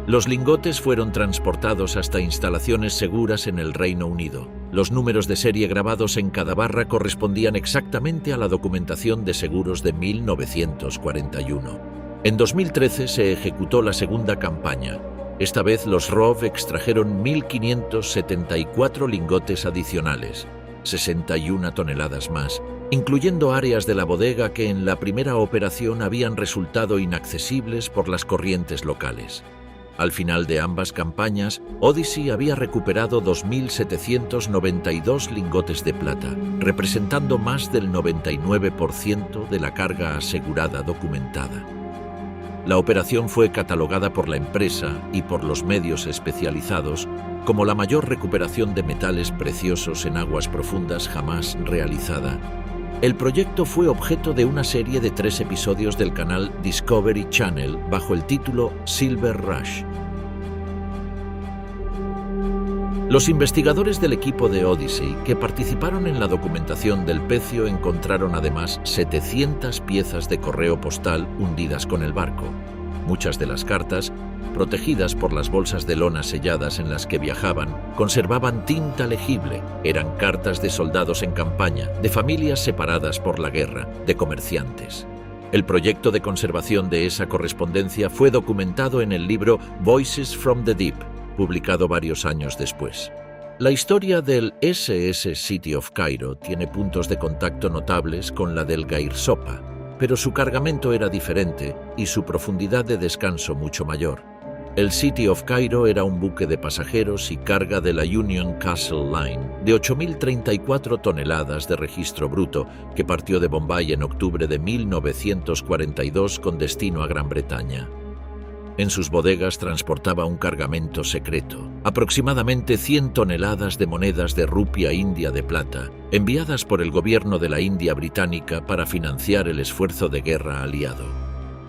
Los lingotes fueron transportados hasta instalaciones seguras en el Reino Unido. Los números de serie grabados en cada barra correspondían exactamente a la documentación de seguros de 1941. En 2013 se ejecutó la segunda campaña. Esta vez los ROV extrajeron 1.574 lingotes adicionales, 61 toneladas más, incluyendo áreas de la bodega que en la primera operación habían resultado inaccesibles por las corrientes locales. Al final de ambas campañas, Odyssey había recuperado 2.792 lingotes de plata, representando más del 99% de la carga asegurada documentada. La operación fue catalogada por la empresa y por los medios especializados como la mayor recuperación de metales preciosos en aguas profundas jamás realizada. El proyecto fue objeto de una serie de 3 episodios del canal Discovery Channel bajo el título Silver Rush. Los investigadores del equipo de Odyssey que participaron en la documentación del pecio encontraron además 700 piezas de correo postal hundidas con el barco. Muchas de las cartas, protegidas por las bolsas de lona selladas en las que viajaban, conservaban tinta legible. Eran cartas de soldados en campaña, de familias separadas por la guerra, de comerciantes. El proyecto de conservación de esa correspondencia fue documentado en el libro Voices from the Deep, publicado varios años después. La historia del SS City of Cairo tiene puntos de contacto notables con la del Gair Sopa, pero su cargamento era diferente y su profundidad de descanso mucho mayor. El City of Cairo era un buque de pasajeros y carga de la Union Castle Line de 8.034 toneladas de registro bruto que partió de Bombay en octubre de 1942 con destino a Gran Bretaña. En sus bodegas transportaba un cargamento secreto, aproximadamente 100 toneladas de monedas de rupia india de plata, enviadas por el gobierno de la India británica para financiar el esfuerzo de guerra aliado.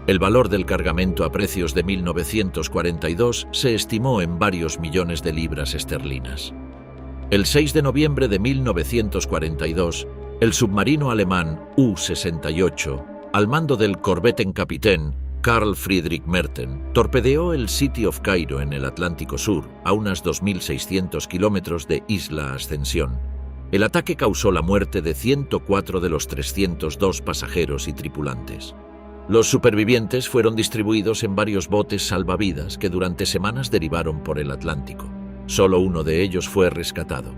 El valor del cargamento a precios de 1942 se estimó en varios millones de libras esterlinas. El 6 de noviembre de 1942, el submarino alemán U-68, al mando del corvettenkapitän Karl Friedrich Merten, torpedeó el City of Cairo en el Atlántico Sur, a unas 2.600 kilómetros de Isla Ascensión. El ataque causó la muerte de 104 de los 302 pasajeros y tripulantes. Los supervivientes fueron distribuidos en varios botes salvavidas que durante semanas derivaron por el Atlántico. Solo uno de ellos fue rescatado.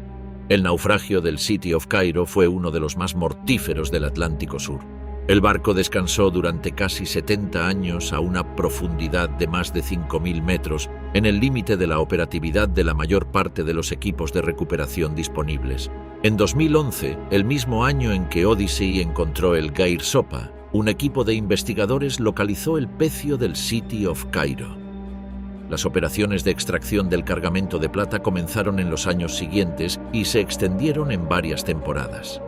El naufragio del City of Cairo fue uno de los más mortíferos del Atlántico Sur. El barco descansó durante casi 70 años a una profundidad de más de 5.000 metros, en el límite de la operatividad de la mayor parte de los equipos de recuperación disponibles. En 2011, el mismo año en que Odyssey encontró el Gair Sopa, un equipo de investigadores localizó el pecio del City of Cairo. Las operaciones de extracción del cargamento de plata comenzaron en los años siguientes y se extendieron en varias temporadas.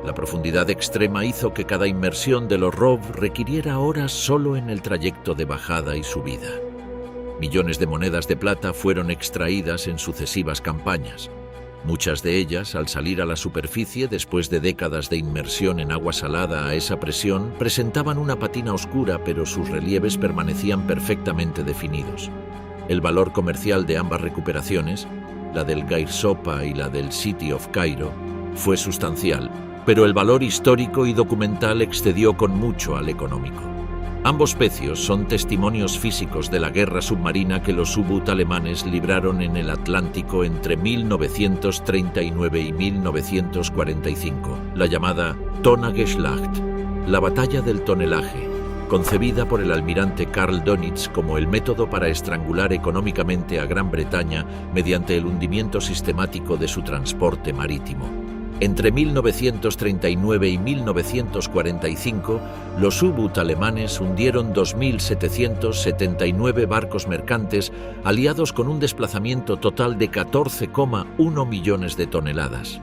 La profundidad extrema hizo que cada inmersión de los ROV requiriera horas solo en el trayecto de bajada y subida. Millones de monedas de plata fueron extraídas en sucesivas campañas. Muchas de ellas, al salir a la superficie después de décadas de inmersión en agua salada a esa presión, presentaban una patina oscura, pero sus relieves permanecían perfectamente definidos. El valor comercial de ambas recuperaciones, la del Gair Sopa y la del City of Cairo, fue sustancial, pero el valor histórico y documental excedió con mucho al económico. Ambos pecios son testimonios físicos de la guerra submarina que los U-Boot alemanes libraron en el Atlántico entre 1939 y 1945, la llamada Tonnageschlacht, la batalla del tonelaje, concebida por el almirante Karl Dönitz como el método para estrangular económicamente a Gran Bretaña mediante el hundimiento sistemático de su transporte marítimo. Entre 1939 y 1945, los U-Boot alemanes hundieron 2.779 barcos mercantes aliados con un desplazamiento total de 14,1 millones de toneladas.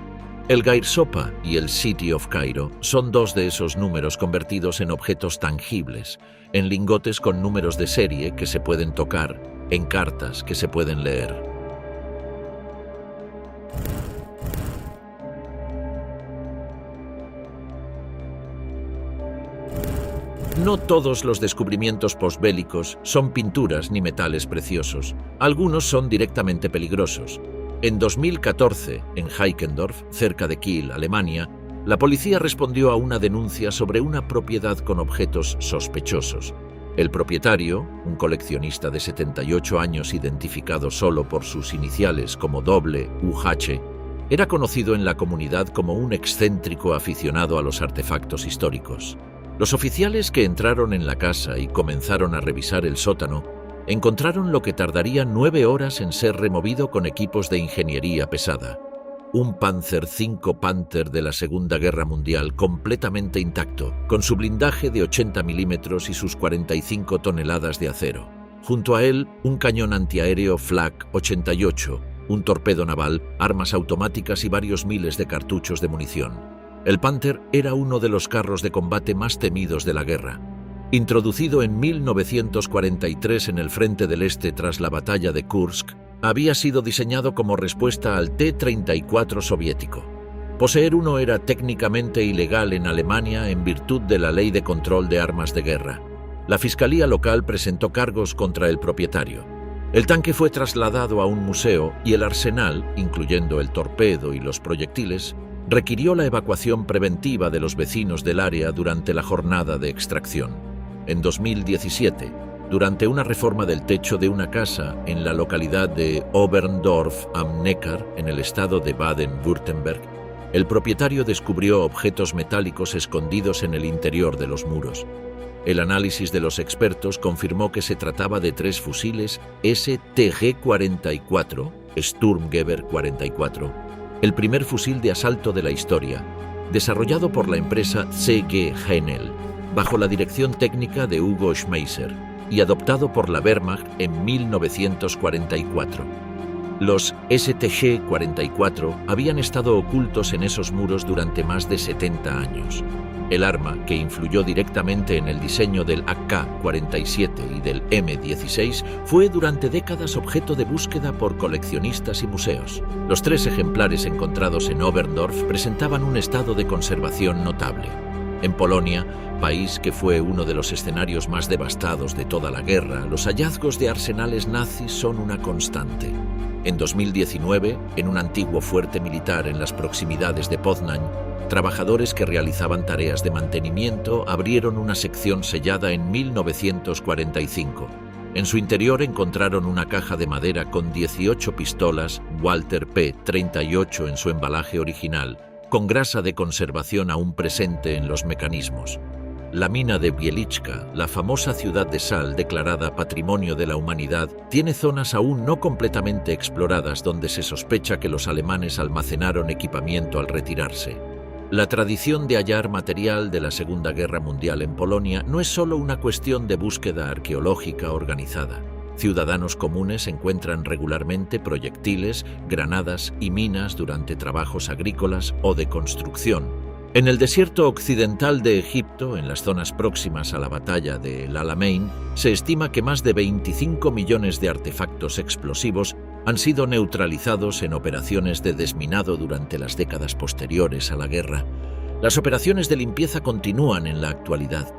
El Gair Sopa y el City of Cairo son dos de esos números convertidos en objetos tangibles, en lingotes con números de serie que se pueden tocar, en cartas que se pueden leer. No todos los descubrimientos posbélicos son pinturas ni metales preciosos. Algunos son directamente peligrosos. En 2014, en Heikendorf, cerca de Kiel, Alemania, la policía respondió a una denuncia sobre una propiedad con objetos sospechosos. El propietario, un coleccionista de 78 años identificado solo por sus iniciales como WH, era conocido en la comunidad como un excéntrico aficionado a los artefactos históricos. Los oficiales que entraron en la casa y comenzaron a revisar el sótano encontraron lo que tardaría 9 horas en ser removido con equipos de ingeniería pesada. Un Panzer V Panther de la Segunda Guerra Mundial completamente intacto, con su blindaje de 80 milímetros y sus 45 toneladas de acero. Junto a él, un cañón antiaéreo Flak 88, un torpedo naval, armas automáticas y varios miles de cartuchos de munición. El Panther era uno de los carros de combate más temidos de la guerra. Introducido en 1943 en el frente del este tras la batalla de Kursk, Había sido diseñado como respuesta al T-34 soviético. Poseer uno era técnicamente ilegal en Alemania en virtud de la Ley de Control de Armas de Guerra. La Fiscalía local presentó cargos contra el propietario. El tanque fue trasladado a un museo y el arsenal, incluyendo el torpedo y los proyectiles, requirió la evacuación preventiva de los vecinos del área durante la jornada de extracción. En 2017, durante una reforma del techo de una casa en la localidad de Oberndorf am Neckar, en el estado de Baden-Württemberg, el propietario descubrió objetos metálicos escondidos en el interior de los muros. El análisis de los expertos confirmó que se trataba de 3 fusiles STG-44, Sturmgewehr 44, el primer fusil de asalto de la historia, desarrollado por la empresa CG Heinel, bajo la dirección técnica de Hugo Schmeisser, y adoptado por la Wehrmacht en 1944. Los STG-44 habían estado ocultos en esos muros durante más de 70 años. El arma, que influyó directamente en el diseño del AK-47 y del M16, fue durante décadas objeto de búsqueda por coleccionistas y museos. Los 3 ejemplares encontrados en Oberndorf presentaban un estado de conservación notable. En Polonia, país que fue uno de los escenarios más devastados de toda la guerra, los hallazgos de arsenales nazis son una constante. En 2019, en un antiguo fuerte militar en las proximidades de Poznań, trabajadores que realizaban tareas de mantenimiento abrieron una sección sellada en 1945. En su interior encontraron una caja de madera con 18 pistolas Walter P-38 en su embalaje original, con grasa de conservación aún presente en los mecanismos. La mina de Bieliczka, la famosa ciudad de sal declarada Patrimonio de la Humanidad, tiene zonas aún no completamente exploradas donde se sospecha que los alemanes almacenaron equipamiento al retirarse. La tradición de hallar material de la Segunda Guerra Mundial en Polonia no es solo una cuestión de búsqueda arqueológica organizada. Ciudadanos comunes encuentran regularmente proyectiles, granadas y minas durante trabajos agrícolas o de construcción. En el desierto occidental de Egipto, en las zonas próximas a la batalla de El Alamein, se estima que más de 25 millones de artefactos explosivos han sido neutralizados en operaciones de desminado durante las décadas posteriores a la guerra. Las operaciones de limpieza continúan en la actualidad.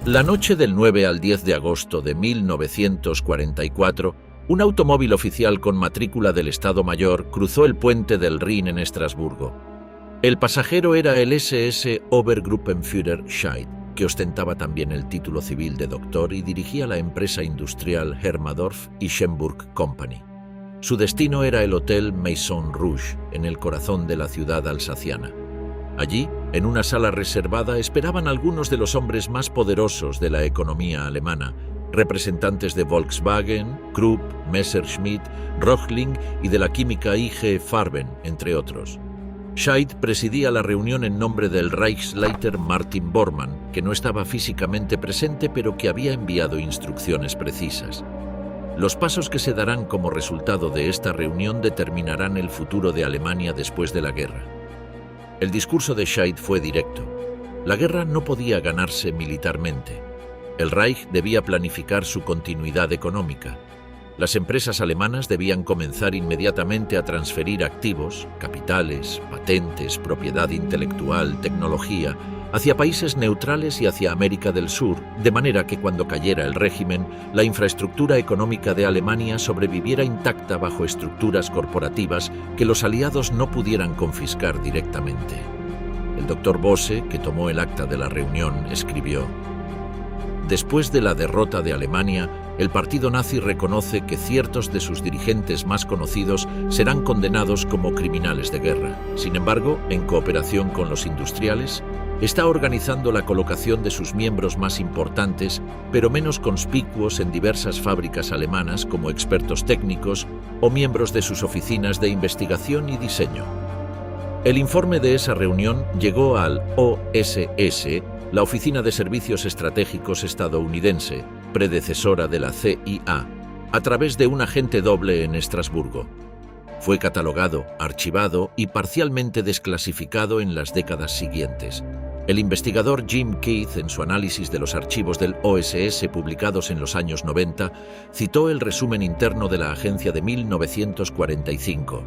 La noche del 9 al 10 de agosto de 1944, un automóvil oficial con matrícula del Estado Mayor cruzó el puente del Rin en Estrasburgo. El pasajero era el SS Obergruppenführer Scheidt, que ostentaba también el título civil de doctor y dirigía la empresa industrial Hermadorf y Schemburg Company. Su destino era el Hotel Maison Rouge, en el corazón de la ciudad alsaciana. Allí, en una sala reservada, esperaban algunos de los hombres más poderosos de la economía alemana, representantes de Volkswagen, Krupp, Messerschmitt, Röchling y de la química IG Farben, entre otros. Scheidt presidía la reunión en nombre del Reichsleiter Martin Bormann, que no estaba físicamente presente pero que había enviado instrucciones precisas. Los pasos que se darán como resultado de esta reunión determinarán el futuro de Alemania después de la guerra. El discurso de Scheidt fue directo. La guerra no podía ganarse militarmente. El Reich debía planificar su continuidad económica. Las empresas alemanas debían comenzar inmediatamente a transferir activos, capitales, patentes, propiedad intelectual, tecnología, hacia países neutrales y hacia América del Sur, de manera que cuando cayera el régimen, la infraestructura económica de Alemania sobreviviera intacta bajo estructuras corporativas que los aliados no pudieran confiscar directamente. El doctor Bose, que tomó el acta de la reunión, escribió: «Después de la derrota de Alemania, el partido nazi reconoce que ciertos de sus dirigentes más conocidos serán condenados como criminales de guerra. Sin embargo, en cooperación con los industriales, está organizando la colocación de sus miembros más importantes, pero menos conspicuos en diversas fábricas alemanas como expertos técnicos o miembros de sus oficinas de investigación y diseño». El informe de esa reunión llegó al OSS, la Oficina de Servicios Estratégicos estadounidense, predecesora de la CIA, a través de un agente doble en Estrasburgo. Fue catalogado, archivado y parcialmente desclasificado en las décadas siguientes. El investigador Jim Keith, en su análisis de los archivos del OSS publicados en los años 90, citó el resumen interno de la agencia de 1945.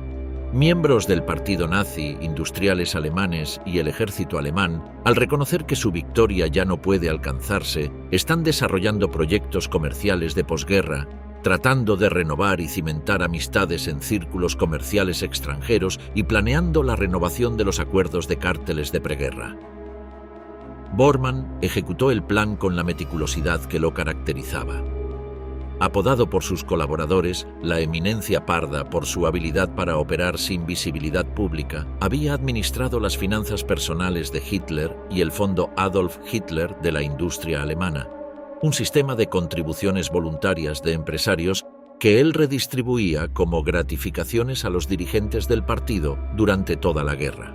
Miembros del partido nazi, industriales alemanes y el ejército alemán, al reconocer que su victoria ya no puede alcanzarse, están desarrollando proyectos comerciales de posguerra, tratando de renovar y cimentar amistades en círculos comerciales extranjeros y planeando la renovación de los acuerdos de cárteles de preguerra. Bormann ejecutó el plan con la meticulosidad que lo caracterizaba. Apodado por sus colaboradores la Eminencia Parda por su habilidad para operar sin visibilidad pública, había administrado las finanzas personales de Hitler y el fondo Adolf Hitler de la industria alemana, un sistema de contribuciones voluntarias de empresarios que él redistribuía como gratificaciones a los dirigentes del partido durante toda la guerra.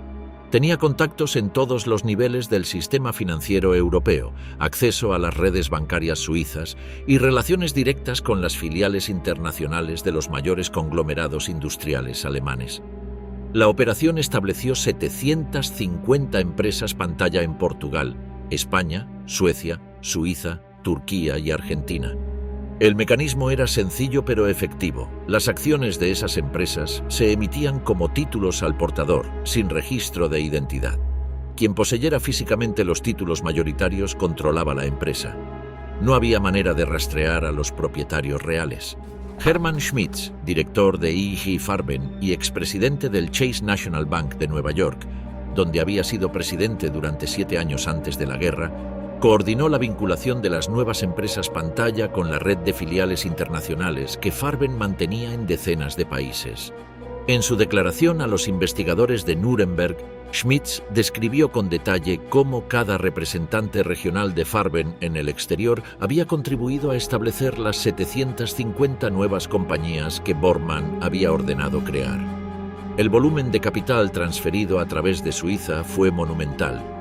Tenía contactos en todos los niveles del sistema financiero europeo, acceso a las redes bancarias suizas y relaciones directas con las filiales internacionales de los mayores conglomerados industriales alemanes. La operación estableció 750 empresas pantalla en Portugal, España, Suecia, Suiza, Turquía y Argentina. El mecanismo era sencillo pero efectivo. Las acciones de esas empresas se emitían como títulos al portador, sin registro de identidad. Quien poseyera físicamente los títulos mayoritarios controlaba la empresa. No había manera de rastrear a los propietarios reales. Hermann Schmitz, director de IG Farben y expresidente del Chase National Bank de Nueva York, donde había sido presidente durante 7 años antes de la guerra, coordinó la vinculación de las nuevas empresas pantalla con la red de filiales internacionales que Farben mantenía en decenas de países. En su declaración a los investigadores de Nuremberg, Schmitz describió con detalle cómo cada representante regional de Farben en el exterior había contribuido a establecer las 750 nuevas compañías que Bormann había ordenado crear. El volumen de capital transferido a través de Suiza fue monumental.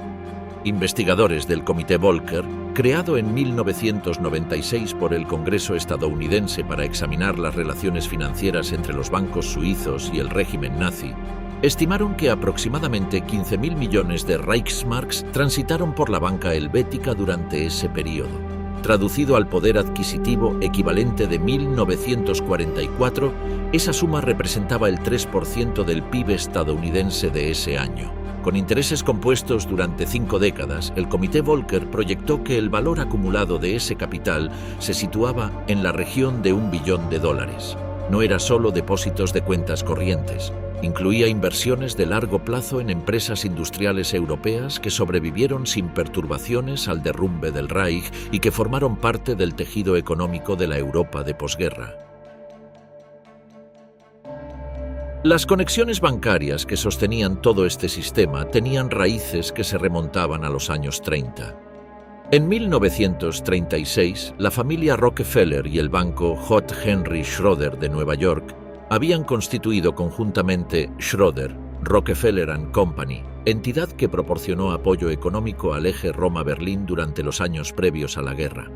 Investigadores del Comité Volcker, creado en 1996 por el Congreso estadounidense para examinar las relaciones financieras entre los bancos suizos y el régimen nazi, estimaron que aproximadamente 15.000 millones de Reichsmarks transitaron por la banca helvética durante ese periodo. Traducido al poder adquisitivo equivalente de 1944, esa suma representaba el 3% del PIB estadounidense de ese año. Con intereses compuestos durante 5 décadas, el Comité Volcker proyectó que el valor acumulado de ese capital se situaba en la región de $1 billón. No era solo depósitos de cuentas corrientes, incluía inversiones de largo plazo en empresas industriales europeas que sobrevivieron sin perturbaciones al derrumbe del Reich y que formaron parte del tejido económico de la Europa de posguerra. Las conexiones bancarias que sostenían todo este sistema tenían raíces que se remontaban a los años 30. En 1936, la familia Rockefeller y el banco J. Henry Schroeder de Nueva York habían constituido conjuntamente Schroeder, Rockefeller & Company, entidad que proporcionó apoyo económico al eje Roma-Berlín durante los años previos a la guerra.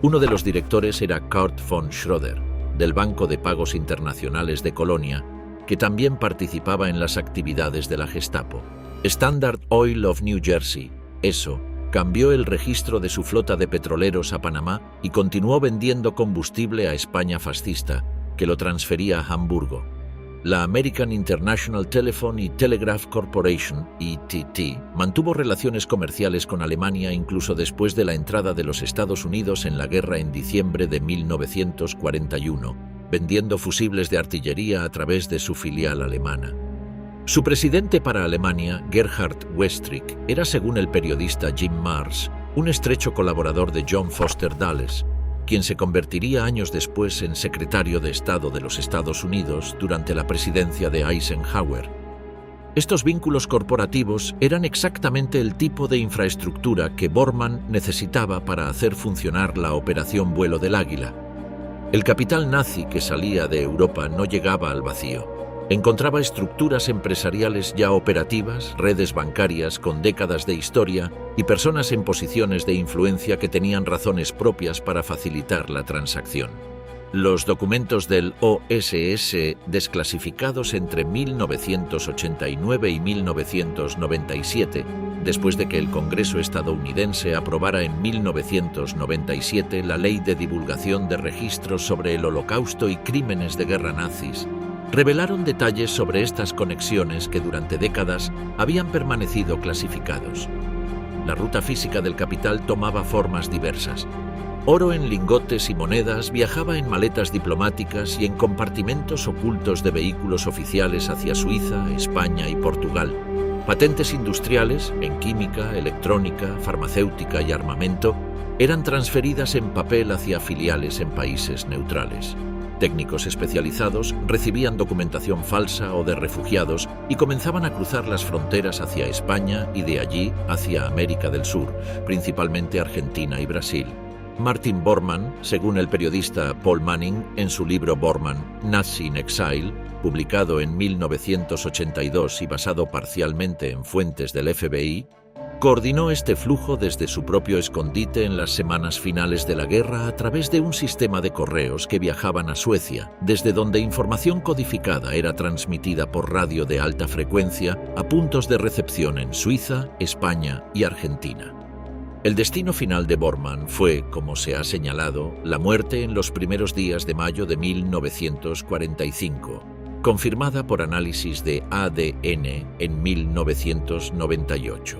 Uno de los directores era Kurt von Schroeder, del Banco de Pagos Internacionales de Colonia, que también participaba en las actividades de la Gestapo. Standard Oil of New Jersey, ESO, cambió el registro de su flota de petroleros a Panamá y continuó vendiendo combustible a España fascista, que lo transfería a Hamburgo. La American International Telephone y Telegraph Corporation, ITT, mantuvo relaciones comerciales con Alemania incluso después de la entrada de los Estados Unidos en la guerra en diciembre de 1941, vendiendo fusibles de artillería a través de su filial alemana. Su presidente para Alemania, Gerhard Westrick, era, según el periodista Jim Marrs, un estrecho colaborador de John Foster Dulles, quien se convertiría años después en secretario de Estado de los Estados Unidos durante la presidencia de Eisenhower. Estos vínculos corporativos eran exactamente el tipo de infraestructura que Bormann necesitaba para hacer funcionar la Operación Vuelo del Águila. El capital nazi que salía de Europa no llegaba al vacío. Encontraba estructuras empresariales ya operativas, redes bancarias con décadas de historia y personas en posiciones de influencia que tenían razones propias para facilitar la transacción. Los documentos del OSS desclasificados entre 1989 y 1997, después de que el Congreso estadounidense aprobara en 1997 la Ley de Divulgación de Registros sobre el Holocausto y Crímenes de Guerra nazis, revelaron detalles sobre estas conexiones que durante décadas habían permanecido clasificados. La ruta física del capital tomaba formas diversas. Oro en lingotes y monedas viajaba en maletas diplomáticas y en compartimentos ocultos de vehículos oficiales hacia Suiza, España y Portugal. Patentes industriales, en química, electrónica, farmacéutica y armamento, eran transferidas en papel hacia filiales en países neutrales. Técnicos especializados recibían documentación falsa o de refugiados y comenzaban a cruzar las fronteras hacia España y de allí hacia América del Sur, principalmente Argentina y Brasil. Martin Bormann, según el periodista Paul Manning en su libro Bormann, Nazi in Exile, publicado en 1982 y basado parcialmente en fuentes del FBI, coordinó este flujo desde su propio escondite en las semanas finales de la guerra a través de un sistema de correos que viajaban a Suecia, desde donde información codificada era transmitida por radio de alta frecuencia a puntos de recepción en Suiza, España y Argentina. El destino final de Bormann fue, como se ha señalado, la muerte en los primeros días de mayo de 1945, confirmada por análisis de ADN en 1998.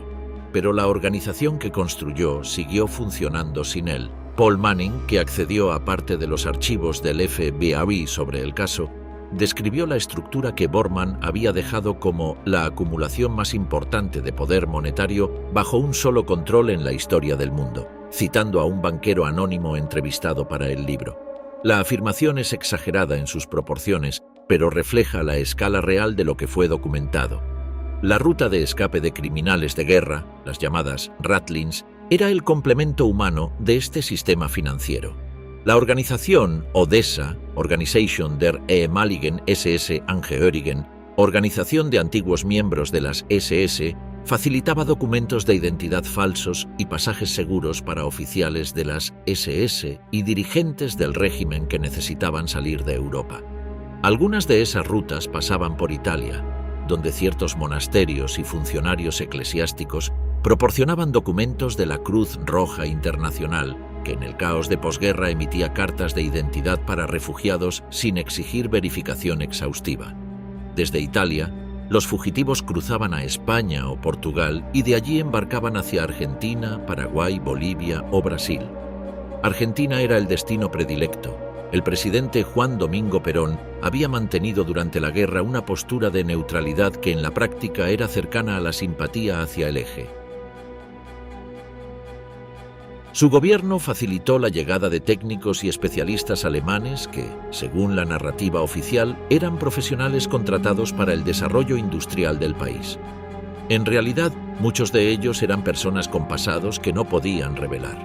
Pero la organización que construyó siguió funcionando sin él. Paul Manning, que accedió a parte de los archivos del FBI sobre el caso, describió la estructura que Bormann había dejado como la acumulación más importante de poder monetario bajo un solo control en la historia del mundo, citando a un banquero anónimo entrevistado para el libro. La afirmación es exagerada en sus proporciones, pero refleja la escala real de lo que fue documentado. La ruta de escape de criminales de guerra, las llamadas Ratlins, era el complemento humano de este sistema financiero. La organización Odessa, Organisation der ehemaligen SS-Angehörigen, organización de antiguos miembros de las SS, facilitaba documentos de identidad falsos y pasajes seguros para oficiales de las SS y dirigentes del régimen que necesitaban salir de Europa. Algunas de esas rutas pasaban por Italia, donde ciertos monasterios y funcionarios eclesiásticos proporcionaban documentos de la Cruz Roja Internacional, que en el caos de posguerra emitía cartas de identidad para refugiados sin exigir verificación exhaustiva. Desde Italia, los fugitivos cruzaban a España o Portugal y de allí embarcaban hacia Argentina, Paraguay, Bolivia o Brasil. Argentina era el destino predilecto. El presidente Juan Domingo Perón había mantenido durante la guerra una postura de neutralidad que en la práctica era cercana a la simpatía hacia el eje. Su gobierno facilitó la llegada de técnicos y especialistas alemanes que, según la narrativa oficial, eran profesionales contratados para el desarrollo industrial del país. En realidad, muchos de ellos eran personas con pasados que no podían revelar.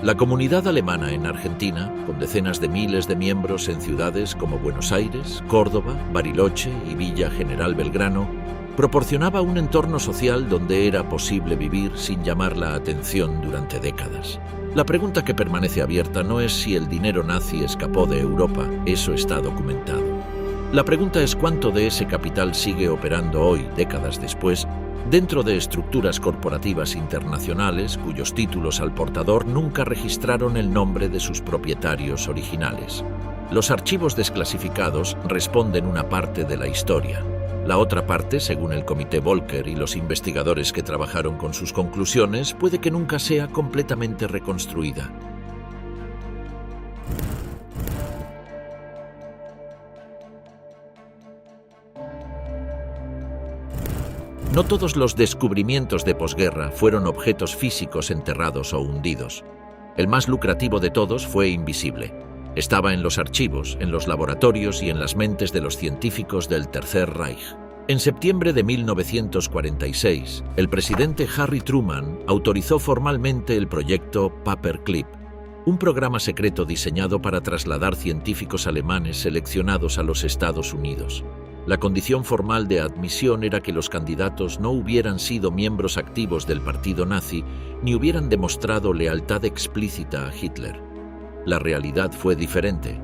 La comunidad alemana en Argentina, con decenas de miles de miembros en ciudades como Buenos Aires, Córdoba, Bariloche y Villa General Belgrano, proporcionaba un entorno social donde era posible vivir sin llamar la atención durante décadas. La pregunta que permanece abierta no es si el dinero nazi escapó de Europa, eso está documentado. La pregunta es cuánto de ese capital sigue operando hoy, décadas después, dentro de estructuras corporativas internacionales cuyos títulos al portador nunca registraron el nombre de sus propietarios originales. Los archivos desclasificados responden una parte de la historia. La otra parte, según el Comité Volcker y los investigadores que trabajaron con sus conclusiones, puede que nunca sea completamente reconstruida. No todos los descubrimientos de posguerra fueron objetos físicos enterrados o hundidos. El más lucrativo de todos fue invisible. Estaba en los archivos, en los laboratorios y en las mentes de los científicos del Tercer Reich. En septiembre de 1946, el presidente Harry Truman autorizó formalmente el proyecto Paperclip, un programa secreto diseñado para trasladar científicos alemanes seleccionados a los Estados Unidos. La condición formal de admisión era que los candidatos no hubieran sido miembros activos del partido nazi ni hubieran demostrado lealtad explícita a Hitler. La realidad fue diferente.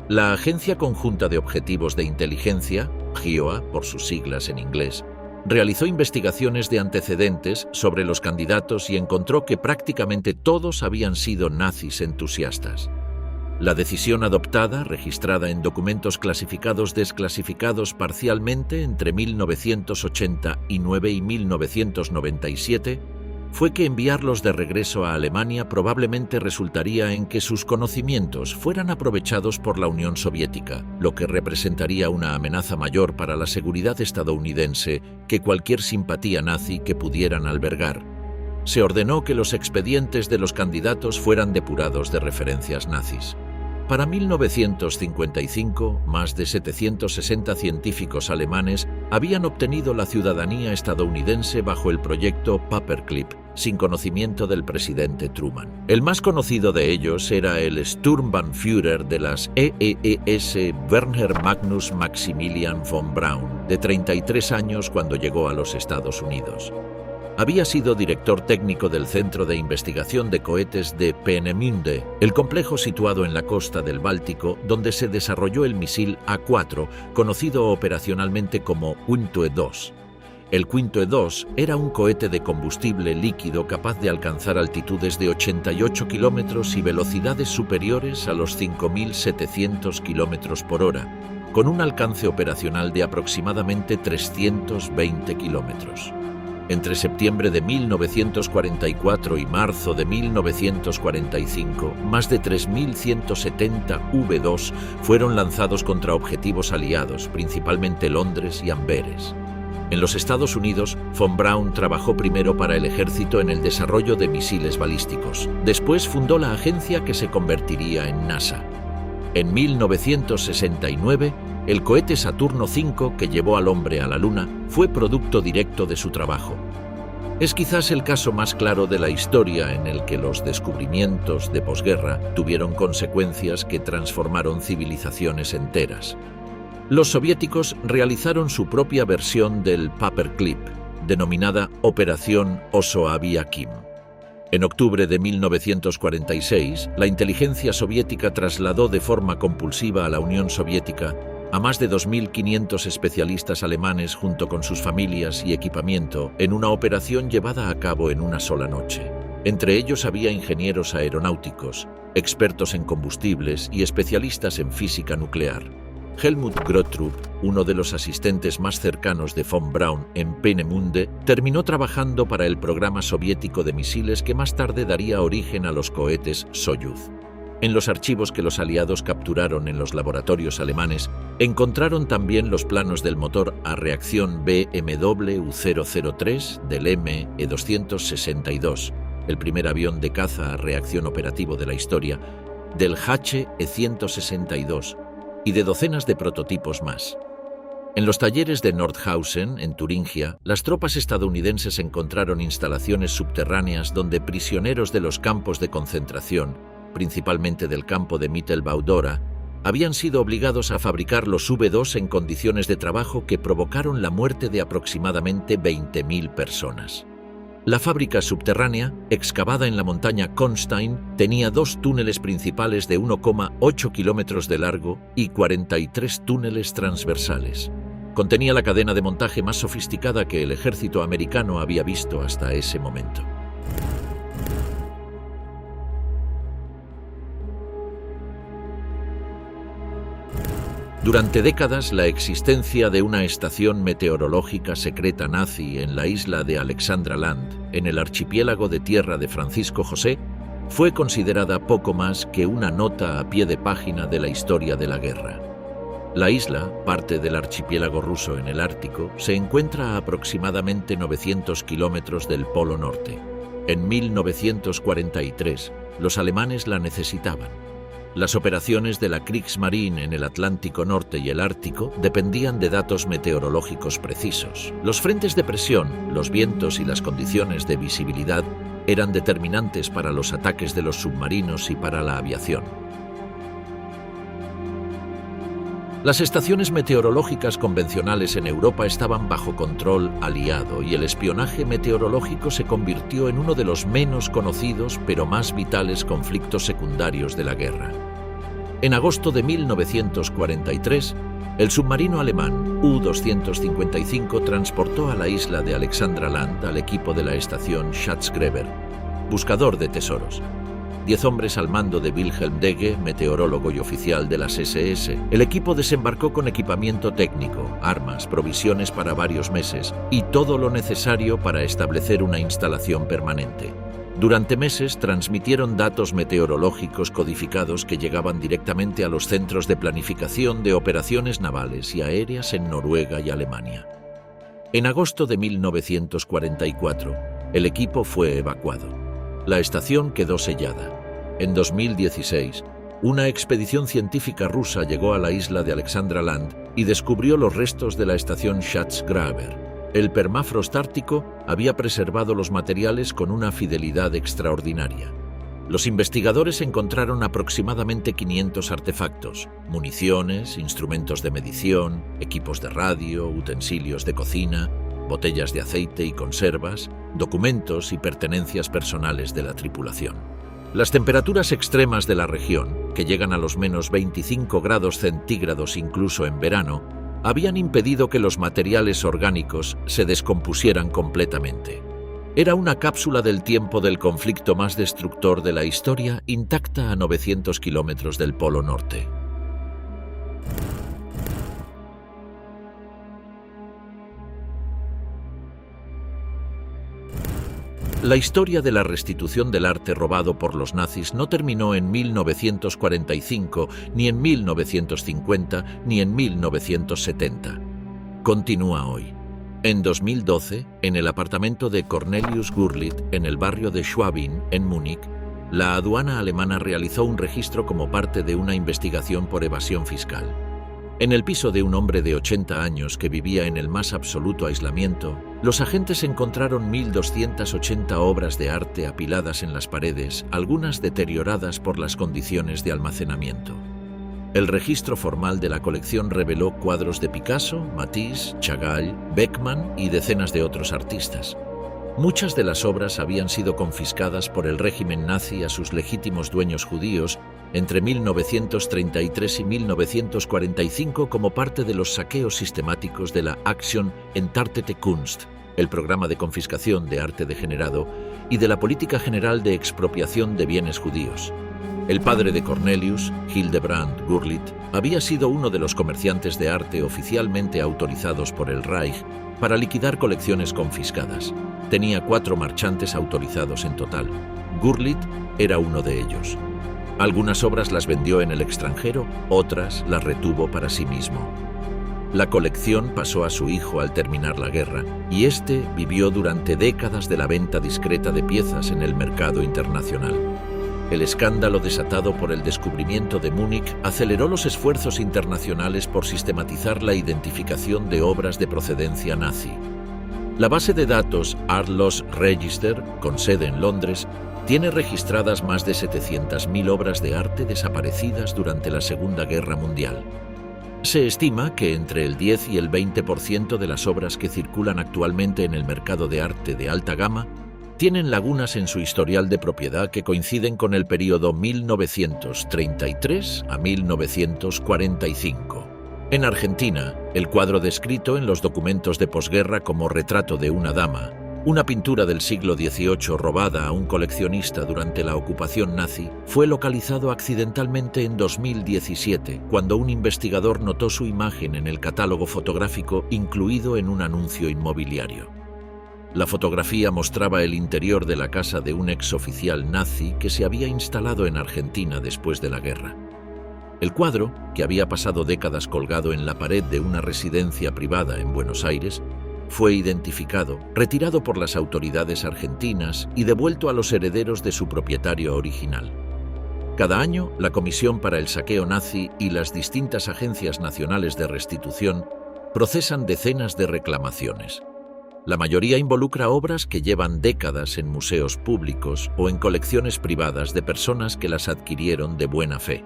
La Agencia Conjunta de Objetivos de Inteligencia, GIOA por sus siglas en inglés, realizó investigaciones de antecedentes sobre los candidatos y encontró que prácticamente todos habían sido nazis entusiastas. La decisión adoptada, registrada en documentos clasificados desclasificados parcialmente entre 1989 y 1997, fue que enviarlos de regreso a Alemania probablemente resultaría en que sus conocimientos fueran aprovechados por la Unión Soviética, lo que representaría una amenaza mayor para la seguridad estadounidense que cualquier simpatía nazi que pudieran albergar. Se ordenó que los expedientes de los candidatos fueran depurados de referencias nazis. Para 1955, más de 760 científicos alemanes habían obtenido la ciudadanía estadounidense bajo el proyecto Paperclip, sin conocimiento del presidente Truman. El más conocido de ellos era el Sturmbannführer de las EES Werner Magnus Maximilian von Braun, de 33 años cuando llegó a los Estados Unidos. Había sido director técnico del Centro de Investigación de Cohetes de Peenemünde, el complejo situado en la costa del Báltico, donde se desarrolló el misil A4, conocido operacionalmente como Quintue II. El Quintue II era un cohete de combustible líquido capaz de alcanzar altitudes de 88 kilómetros y velocidades superiores a los 5.700 kilómetros por hora, con un alcance operacional de aproximadamente 320 kilómetros. Entre septiembre de 1944 y marzo de 1945, más de 3.170 V2 fueron lanzados contra objetivos aliados, principalmente Londres y Amberes. En los Estados Unidos, von Braun trabajó primero para el ejército en el desarrollo de misiles balísticos. Después fundó la agencia que se convertiría en NASA. En 1969, el cohete Saturno V, que llevó al hombre a la Luna, fue producto directo de su trabajo. Es quizás el caso más claro de la historia en el que los descubrimientos de posguerra tuvieron consecuencias que transformaron civilizaciones enteras. Los soviéticos realizaron su propia versión del Paperclip, denominada Operación Oso Aviakim. En octubre de 1946, la inteligencia soviética trasladó de forma compulsiva a la Unión Soviética a más de 2.500 especialistas alemanes junto con sus familias y equipamiento en una operación llevada a cabo en una sola noche. Entre ellos había ingenieros aeronáuticos, expertos en combustibles y especialistas en física nuclear. Helmut Grottrup, uno de los asistentes más cercanos de von Braun en Peenemünde, terminó trabajando para el programa soviético de misiles que más tarde daría origen a los cohetes Soyuz. En los archivos que los aliados capturaron en los laboratorios alemanes, encontraron también los planos del motor a reacción BMW-003 del ME-262, el primer avión de caza a reacción operativo de la historia, del HE-162, y de docenas de prototipos más. En los talleres de Nordhausen, en Turingia, las tropas estadounidenses encontraron instalaciones subterráneas donde prisioneros de los campos de concentración, principalmente del campo de Mittelbau-Dora, habían sido obligados a fabricar los V2 en condiciones de trabajo que provocaron la muerte de aproximadamente 20.000 personas. La fábrica subterránea, excavada en la montaña Konstein, tenía 2 túneles principales de 1,8 kilómetros de largo y 43 túneles transversales. Contenía la cadena de montaje más sofisticada que el ejército americano había visto hasta ese momento. Durante décadas, la existencia de una estación meteorológica secreta nazi en la isla de Alexandraland, en el archipiélago de tierra de Francisco José, fue considerada poco más que una nota a pie de página de la historia de la guerra. La isla, parte del archipiélago ruso en el Ártico, se encuentra a aproximadamente 900 kilómetros del Polo Norte. En 1943, los alemanes la necesitaban. Las operaciones de la Kriegsmarine en el Atlántico Norte y el Ártico dependían de datos meteorológicos precisos. Los frentes de presión, los vientos y las condiciones de visibilidad eran determinantes para los ataques de los submarinos y para la aviación. Las estaciones meteorológicas convencionales en Europa estaban bajo control aliado y el espionaje meteorológico se convirtió en uno de los menos conocidos pero más vitales conflictos secundarios de la guerra. En agosto de 1943, el submarino alemán U-255 transportó a la isla de Alexandra Land al equipo de la estación Schatzgräber, buscador de tesoros. 10 hombres al mando de Wilhelm Degge, meteorólogo y oficial de las SS. El equipo desembarcó con equipamiento técnico, armas, provisiones para varios meses y todo lo necesario para establecer una instalación permanente. Durante meses transmitieron datos meteorológicos codificados que llegaban directamente a los centros de planificación de operaciones navales y aéreas en Noruega y Alemania. En agosto de 1944, el equipo fue evacuado. La estación quedó sellada. En 2016, una expedición científica rusa llegó a la isla de Alexandra Land y descubrió los restos de la estación Schatzgräber. El permafrost ártico había preservado los materiales con una fidelidad extraordinaria. Los investigadores encontraron aproximadamente 500 artefactos, municiones, instrumentos de medición, equipos de radio, utensilios de cocina, botellas de aceite y conservas, documentos y pertenencias personales de la tripulación. Las temperaturas extremas de la región, que llegan a los menos 25 grados centígrados incluso en verano, habían impedido que los materiales orgánicos se descompusieran completamente. Era una cápsula del tiempo del conflicto más destructor de la historia, intacta a 900 kilómetros del Polo Norte. La historia de la restitución del arte robado por los nazis no terminó en 1945, ni en 1950, ni en 1970. Continúa hoy. En 2012, en el apartamento de Cornelius Gurlitt, en el barrio de Schwabing, en Múnich, la aduana alemana realizó un registro como parte de una investigación por evasión fiscal. En el piso de un hombre de 80 años que vivía en el más absoluto aislamiento, los agentes encontraron 1.280 obras de arte apiladas en las paredes, algunas deterioradas por las condiciones de almacenamiento. El registro formal de la colección reveló cuadros de Picasso, Matisse, Chagall, Beckmann y decenas de otros artistas. Muchas de las obras habían sido confiscadas por el régimen nazi a sus legítimos dueños judíos entre 1933 y 1945 como parte de los saqueos sistemáticos de la Aktion Entartete Kunst, el programa de confiscación de arte degenerado, y de la política general de expropiación de bienes judíos. El padre de Cornelius, Hildebrand Gurlitt, había sido uno de los comerciantes de arte oficialmente autorizados por el Reich para liquidar colecciones confiscadas. Tenía 4 marchantes autorizados en total. Gurlitt era uno de ellos. Algunas obras las vendió en el extranjero, otras las retuvo para sí mismo. La colección pasó a su hijo al terminar la guerra, y este vivió durante décadas de la venta discreta de piezas en el mercado internacional. El escándalo desatado por el descubrimiento de Múnich aceleró los esfuerzos internacionales por sistematizar la identificación de obras de procedencia nazi. La base de datos Art-Loss Register, con sede en Londres, tiene registradas más de 700.000 obras de arte desaparecidas durante la Segunda Guerra Mundial. Se estima que entre el 10 y el 20% de las obras que circulan actualmente en el mercado de arte de alta gama tienen lagunas en su historial de propiedad que coinciden con el periodo 1933 a 1945. En Argentina, el cuadro descrito en los documentos de posguerra como Retrato de una dama, una pintura del siglo XVIII robada a un coleccionista durante la ocupación nazi, fue localizado accidentalmente en 2017, cuando un investigador notó su imagen en el catálogo fotográfico incluido en un anuncio inmobiliario. La fotografía mostraba el interior de la casa de un exoficial nazi que se había instalado en Argentina después de la guerra. El cuadro, que había pasado décadas colgado en la pared de una residencia privada en Buenos Aires, fue identificado, retirado por las autoridades argentinas y devuelto a los herederos de su propietario original. Cada año, la Comisión para el Saqueo Nazi y las distintas agencias nacionales de restitución procesan decenas de reclamaciones. La mayoría involucra obras que llevan décadas en museos públicos o en colecciones privadas de personas que las adquirieron de buena fe.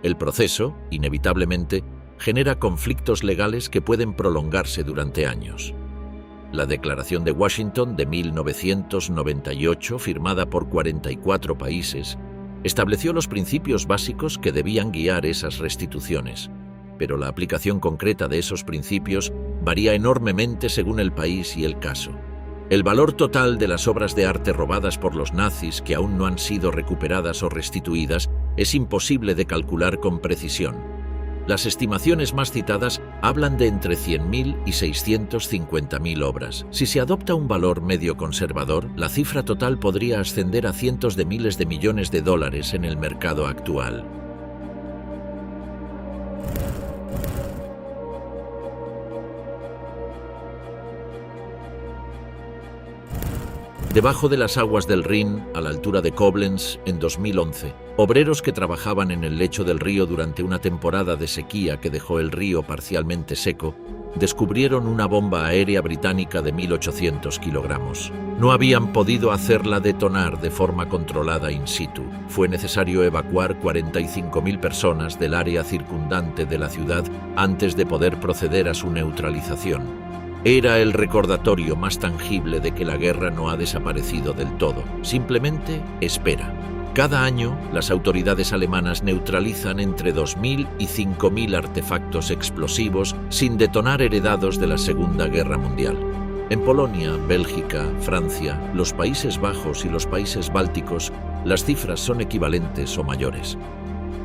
El proceso, inevitablemente, genera conflictos legales que pueden prolongarse durante años. La Declaración de Washington de 1998, firmada por 44 países, Estableció los principios básicos que debían guiar esas restituciones, pero la aplicación concreta de esos principios varía enormemente según el país y el caso. El valor total de las obras de arte robadas por los nazis que aún no han sido recuperadas o restituidas es imposible de calcular con precisión. Las estimaciones más citadas hablan de entre 100.000 y 650.000 obras. Si se adopta un valor medio conservador, la cifra total podría ascender a cientos de miles de millones de dólares en el mercado actual. Debajo de las aguas del Rin, a la altura de Koblenz, en 2011, obreros que trabajaban en el lecho del río durante una temporada de sequía que dejó el río parcialmente seco, descubrieron una bomba aérea británica de 1.800 kilogramos. No habían podido hacerla detonar de forma controlada in situ. Fue necesario evacuar 45.000 personas del área circundante de la ciudad antes de poder proceder a su neutralización. Era el recordatorio más tangible de que la guerra no ha desaparecido del todo, simplemente espera. Cada año, las autoridades alemanas neutralizan entre 2.000 y 5.000 artefactos explosivos sin detonar heredados de la Segunda Guerra Mundial. En Polonia, Bélgica, Francia, los Países Bajos y los países bálticos, las cifras son equivalentes o mayores.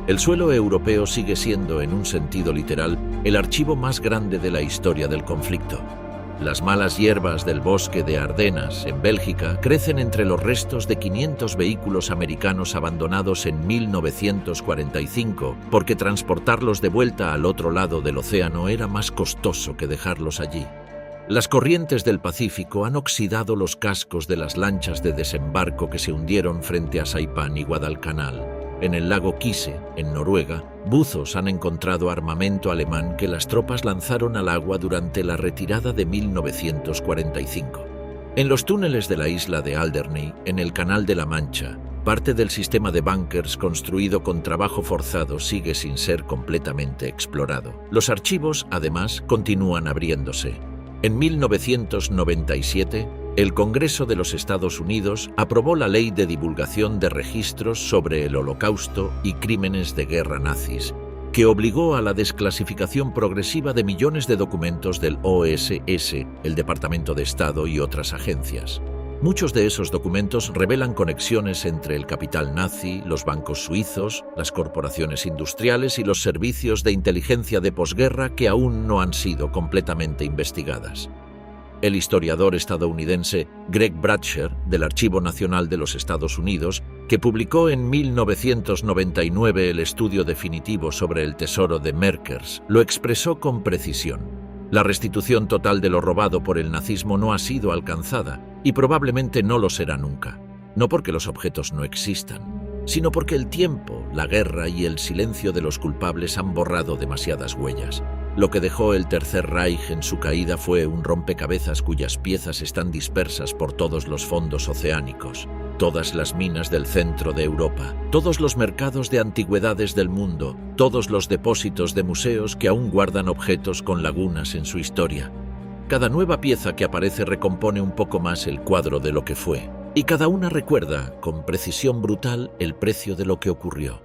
El suelo europeo sigue siendo, en un sentido literal, el archivo más grande de la historia del conflicto. Las malas hierbas del bosque de Ardenas, en Bélgica, crecen entre los restos de 500 vehículos americanos abandonados en 1945, porque transportarlos de vuelta al otro lado del océano era más costoso que dejarlos allí. Las corrientes del Pacífico han oxidado los cascos de las lanchas de desembarco que se hundieron frente a Saipán y Guadalcanal. En el lago Kise, en Noruega, buzos han encontrado armamento alemán que las tropas lanzaron al agua durante la retirada de 1945. En los túneles de la isla de Alderney, en el Canal de la Mancha, parte del sistema de búnkers construido con trabajo forzado sigue sin ser completamente explorado. Los archivos, además, continúan abriéndose. En 1997, el Congreso de los Estados Unidos aprobó la Ley de Divulgación de Registros sobre el Holocausto y Crímenes de Guerra nazis, que obligó a la desclasificación progresiva de millones de documentos del OSS, el Departamento de Estado y otras agencias. Muchos de esos documentos revelan conexiones entre el capital nazi, los bancos suizos, las corporaciones industriales y los servicios de inteligencia de posguerra que aún no han sido completamente investigadas. El historiador estadounidense Greg Bratcher, del Archivo Nacional de los Estados Unidos, que publicó en 1999 el estudio definitivo sobre el tesoro de Merkers, lo expresó con precisión. La restitución total de lo robado por el nazismo no ha sido alcanzada y probablemente no lo será nunca. No porque los objetos no existan, sino porque el tiempo, la guerra y el silencio de los culpables han borrado demasiadas huellas. Lo que dejó el Tercer Reich en su caída fue un rompecabezas cuyas piezas están dispersas por todos los fondos oceánicos, todas las minas del centro de Europa, todos los mercados de antigüedades del mundo, todos los depósitos de museos que aún guardan objetos con lagunas en su historia. Cada nueva pieza que aparece recompone un poco más el cuadro de lo que fue, y cada una recuerda, con precisión brutal, el precio de lo que ocurrió.